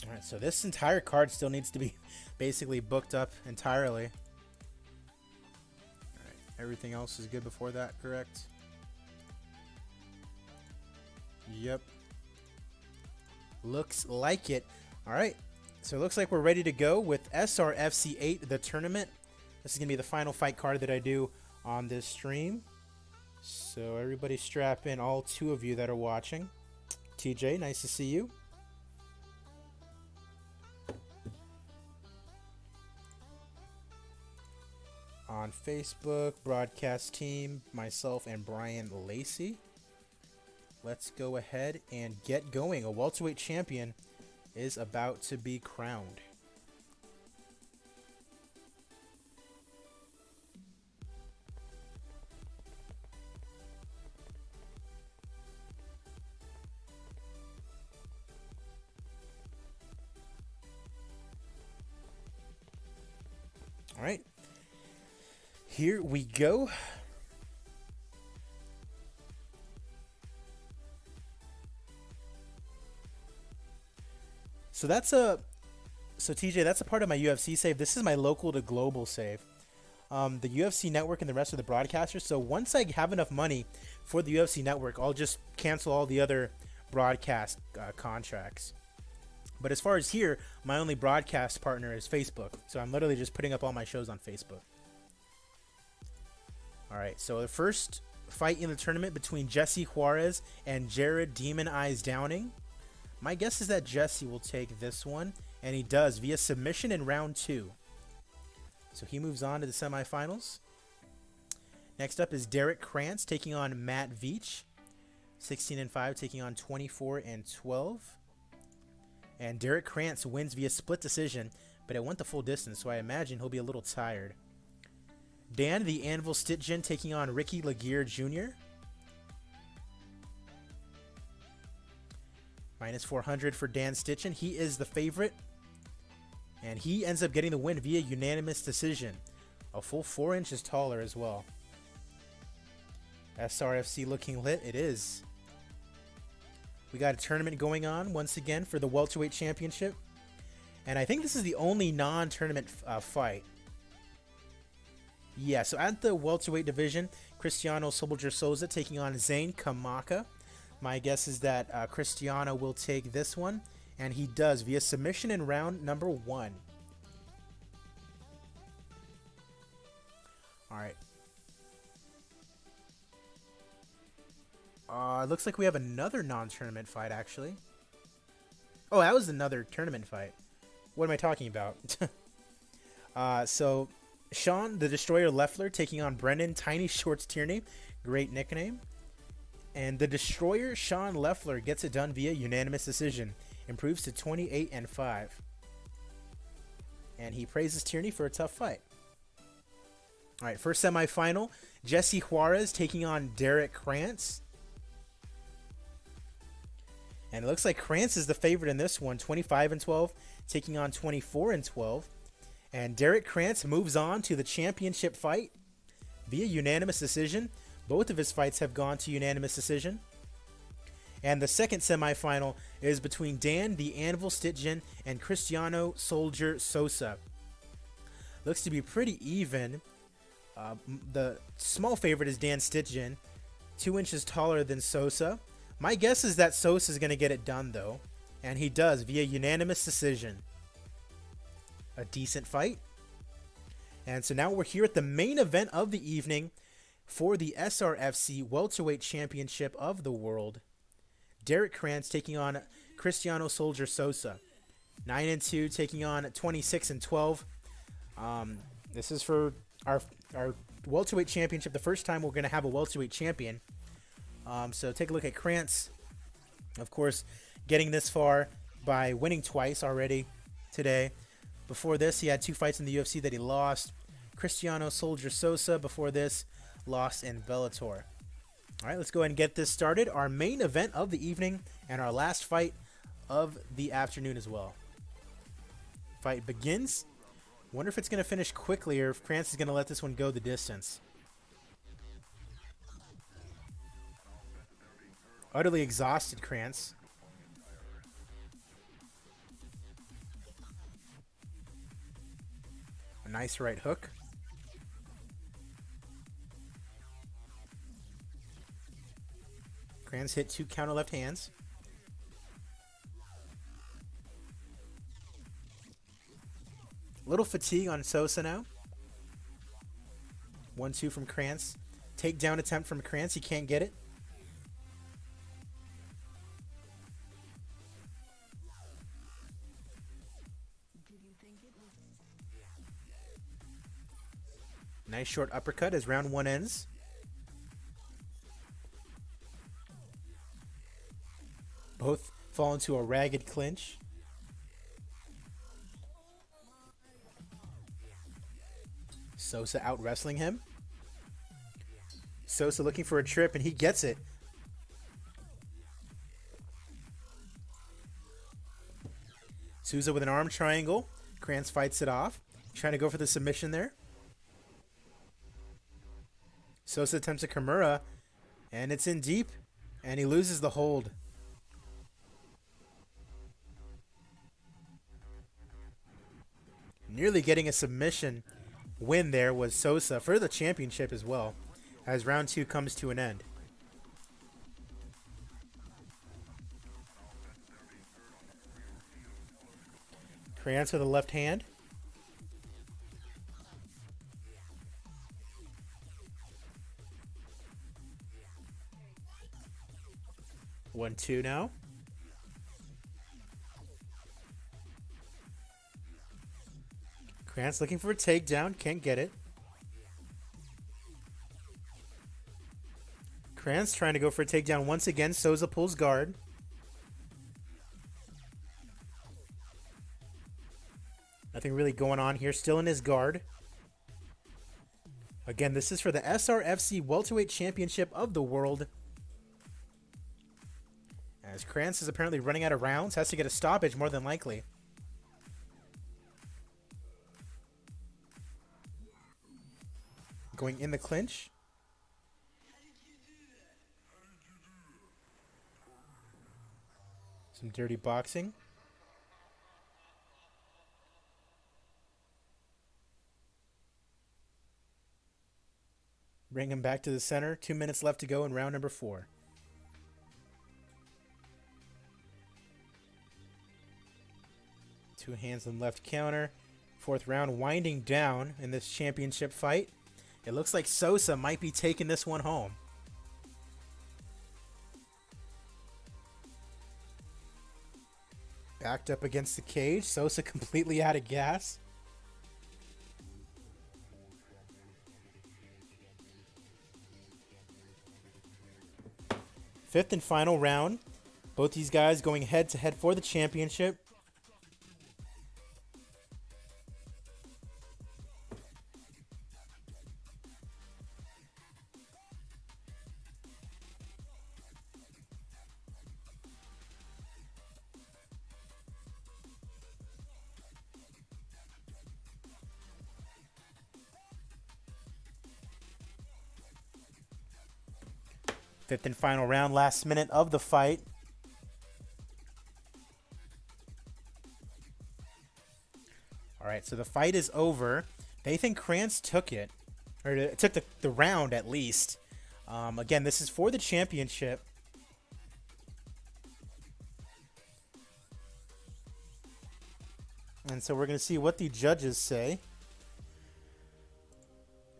All right, So this entire card still needs to be basically booked up entirely. Alright, everything else is good before that, correct? Yep. Looks like it. Alright, so it looks like we're ready to go with SRFC 8, the tournament. This is going to be the final fight card that I do on this stream. So everybody strap in, all 2 of you that are watching. TJ, nice to see you. On Facebook, broadcast team, myself and Brian Lacey. Let's go ahead and get going. A welterweight champion is about to be crowned. All right, here we go. So TJ, that's a part of my UFC save. This is my local to global save. The UFC network and the rest of the broadcasters. So once I have enough money for the UFC network, I'll just cancel all the other broadcast contracts. But as far as here, my only broadcast partner is Facebook. So I'm literally just putting up all my shows on Facebook. All right, so the first fight in the tournament between Jesse Juarez and Jared Demon Eyes Downing. My guess is that Jesse will take this one, and he does via submission in round 2. So he moves on to the semifinals. Next up is Derek Krantz taking on Matt Veach. 16-5 taking on 24-12. And Derek Krantz wins via split decision, but it went the full distance, so I imagine he'll be a little tired. Dan the Anvil Stitgen taking on Ricky Laguerre Jr. Minus 400 for Dan Stitchen. He is the favorite. And he ends up getting the win via unanimous decision. A full 4 inches taller as well. SRFC looking lit. It is. We got a tournament going on once again for the welterweight championship. And I think this is the only non-tournament fight. Yeah, so at the welterweight division, Cristiano Soldier Souza taking on Zane Kamaka. My guess is that Cristiano will take this one, and he does via submission in round number 1. All right. It looks like we have another non-tournament fight, actually. Oh, that was another tournament fight. What am I talking about? So, Sean the Destroyer Leffler taking on Brendan Tiny Shorts Tierney. Great nickname. And the Destroyer, Sean Leffler, gets it done via unanimous decision. Improves to 28-5. And he praises Tierney for a tough fight. All right, first semifinal. Jesse Juarez taking on Derek Krantz. And it looks like Krantz is the favorite in this one. 25-12, taking on 24-12. And Derek Krantz moves on to the championship fight via unanimous decision. Both of his fights have gone to unanimous decision. And the second semifinal is between Dan the Anvil Stitgen and Cristiano Soldier Sosa. Looks to be pretty even. The small favorite is Dan Stitgen, 2 inches taller than Sosa. My guess is that Sosa is going to get it done, though. And he does via unanimous decision. A decent fight. And so now we're here at the main event of the evening for the SRFC Welterweight Championship of the World. Derek Krantz taking on Cristiano Soldier Sosa. 9-2 taking on 26-12. This is for our welterweight championship. The first time we're going to have a welterweight champion. So take a look at Krantz. Of course, getting this far by winning twice already today. Before this, he had 2 fights in the UFC that he lost. Cristiano Soldier Sosa, before this, lost in Bellator. All right, let's go ahead and get this started. Our main event of the evening and our last fight of the afternoon as well. Fight begins. Wonder if it's going to finish quickly or if Krantz is going to let this one go the distance. Utterly exhausted Krantz. Nice right hook. Kranz hit 2 counter left hands. Little fatigue on Sosa now. 1-2 from Kranz. Takedown attempt from Kranz. He can't get it. Nice short uppercut as round 1 ends. Both fall into a ragged clinch. Sosa out wrestling him. Sosa looking for a trip, and he gets it. Souza with an arm triangle. Kranz fights it off. Trying to go for the submission there. Sosa attempts a Kimura, and it's in deep, and he loses the hold. Nearly getting a submission win there was Sosa for the championship as well, as round 2 comes to an end. Kranz with the left hand. One, two now. Kranz looking for a takedown. Can't get it. Kranz trying to go for a takedown once again. Souza pulls guard. Nothing really going on here. Still in his guard. Again, this is for the SRFC Welterweight Championship of the World. As Kranz is apparently running out of rounds. Has to get a stoppage more than likely. Going in the clinch. Some dirty boxing. Bring him back to the center. 2 minutes left to go in round number 4. Two hands on left counter. 4th round winding down in this championship fight. It looks like Sosa might be taking this one home. Backed up against the cage. Sosa completely out of gas. Fifth and final round. Both these guys going head to head for the championship. Fifth and final round, last minute of the fight. All right, so the fight is over. They think Kranz took it, or took the round at least. Again, this is for the championship. And so we're going to see what the judges say.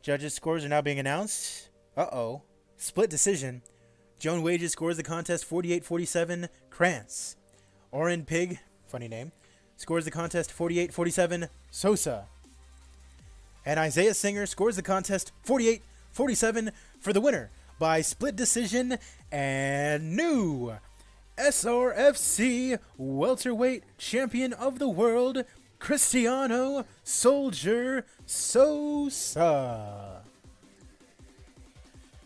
Judges' scores are now being announced. Uh-oh. Split decision. Joan Wages scores the contest 48-47, Kranz. Oren Pig, funny name, scores the contest 48-47, Sosa. And Isaiah Singer scores the contest 48-47 for the winner by split decision and new SRFC welterweight champion of the world, Cristiano Soldier Sosa.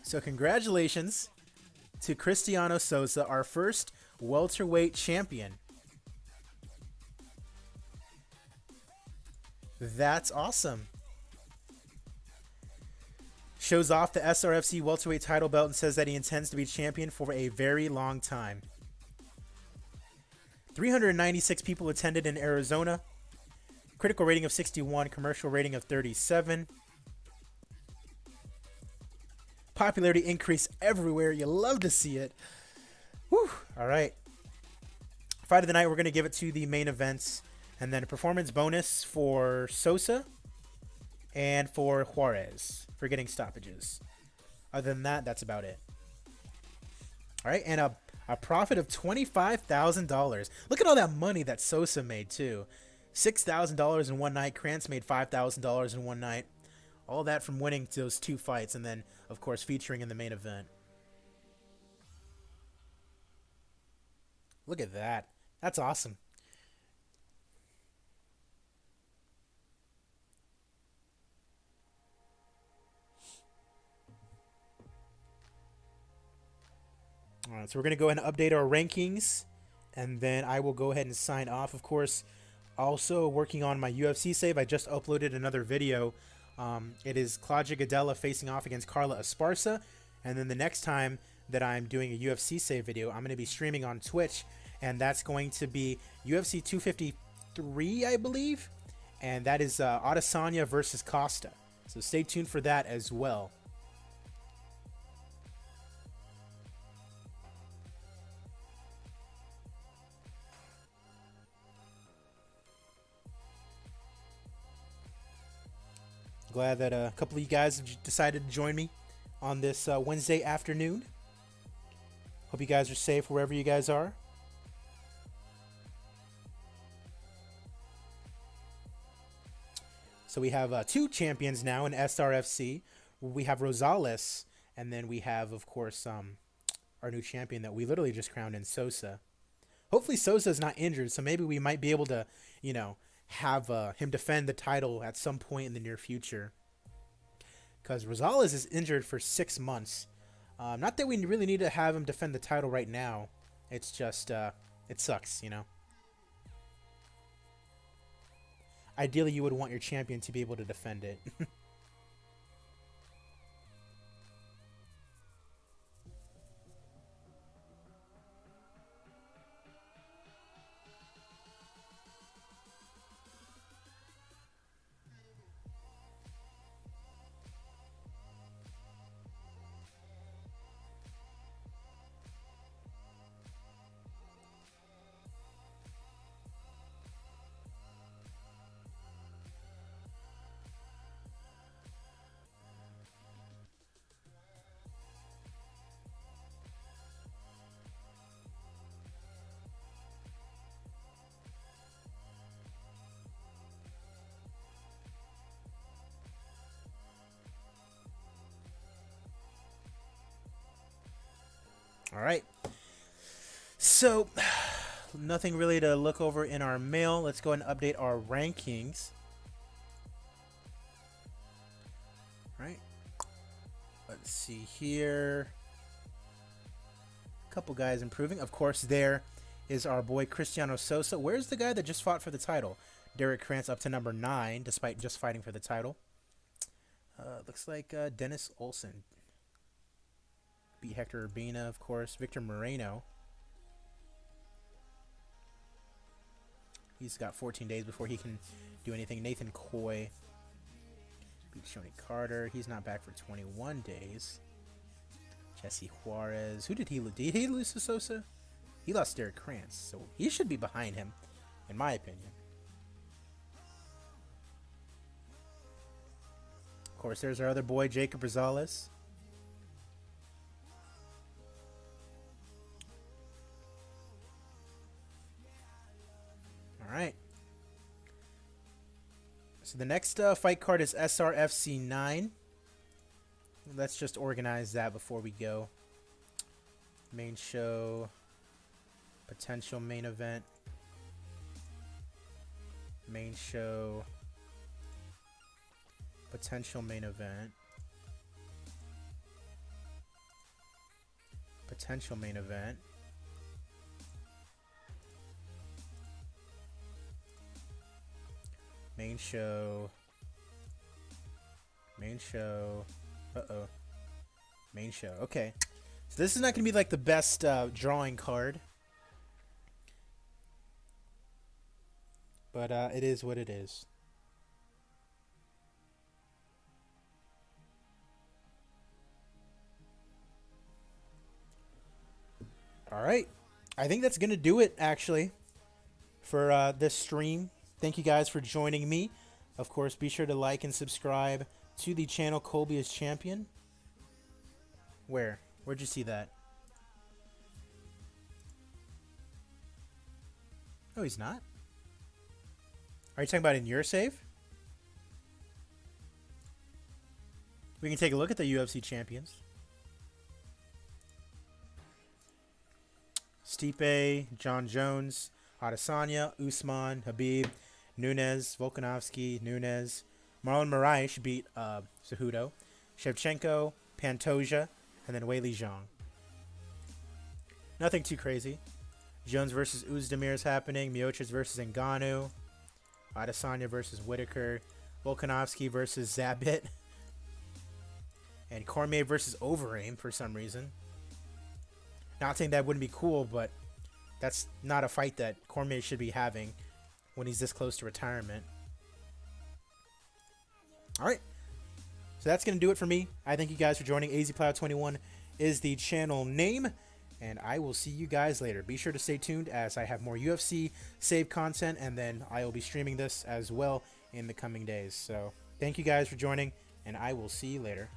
So congratulations to Cristiano Sosa, our first welterweight champion. That's awesome. Shows off the SRFC welterweight title belt and says that he intends to be champion for a very long time. 396 people attended in Arizona. Critical rating of 61, commercial rating of 37. Popularity increase everywhere. You love to see it. Whew. All right. Fight of the night, we're going to give it to the main events. And then a performance bonus for Sosa and for Juarez for getting stoppages. Other than that, that's about it. All right, and a profit of $25,000. Look at all that money that Sosa made, too. $6,000 in one night. Krantz made $5,000 in one night. All that from winning those two fights and then, of course, featuring in the main event. Look at that. That's awesome. All right, so we're going to go ahead and update our rankings, and then I will go ahead and sign off. Of course, also working on my UFC save. I just uploaded another video. It is Claudia Gadelha facing off against Carla Esparza, and then the next time that I'm doing a UFC save video, I'm going to be streaming on Twitch, and that's going to be UFC 253, I believe, and that is Adesanya versus Costa. So stay tuned for that as well. Glad that a couple of you guys have decided to join me on this Wednesday afternoon. Hope you guys are safe wherever you guys are. So we have two champions now in SRFC. We have Rosales, and then we have, of course, our new champion that we literally just crowned in Sosa. Hopefully Sosa is not injured, so maybe we might be able to, you know, have him defend the title at some point in the near future. Because Rosales is injured for 6 months. Not that we really need to have him defend the title right now. It's just, it sucks, you know. Ideally, you would want your champion to be able to defend it. All right. So, nothing really to look over in our mail. Let's go ahead and update our rankings. All right. Let's see here. A couple guys improving. Of course, there is our boy Cristiano Sosa. Where's the guy that just fought for the title? Derek Krantz up to number 9, despite just fighting for the title. Looks like Dennis Olsen beat Hector Urbina, of course. Victor Moreno. He's got 14 days before he can do anything. Nathan Coy beat Shoni Carter. He's not back for 21 days. Jesse Juarez. Who did he lose? Did he lose to Sosa? He lost Derek Krantz, so he should be behind him, in my opinion. Of course, there's our other boy, Jacob Rosales. All right. So the next fight card is SRFC 9. Let's just organize that before we go. Main show. Potential main event. Main show. Potential main event. Potential main event. Main show. Main show. Uh-oh. Main show. Okay. So this is not going to be like the best drawing card. But it is what it is. All right. I think that's going to do it, actually, for this stream. Thank you guys for joining me. Of course, be sure to like and subscribe to the channel Colby is Champion. Where? Where'd you see that? Oh, he's not? Are you talking about in your save? We can take a look at the UFC champions. Stipe, John Jones, Adesanya, Usman, Habib, Nunes, Volkanovski, Nunes. Marlon Moraes beat Cejudo. Shevchenko, Pantoja, and then Weili Zhang. Nothing too crazy. Jones versus Uzdemir is happening. Miocic versus Ngannou. Adesanya versus Whitaker. Volkanovski versus Zabit. And Cormier versus Overeem for some reason. Not saying that wouldn't be cool, but that's not a fight that Cormier should be having when he's this close to retirement. Alright. So that's going to do it for me. I thank you guys for joining. AZPlow21 is the channel name. And I will see you guys later. Be sure to stay tuned as I have more UFC save content. And then I will be streaming this as well in the coming days. So thank you guys for joining. And I will see you later.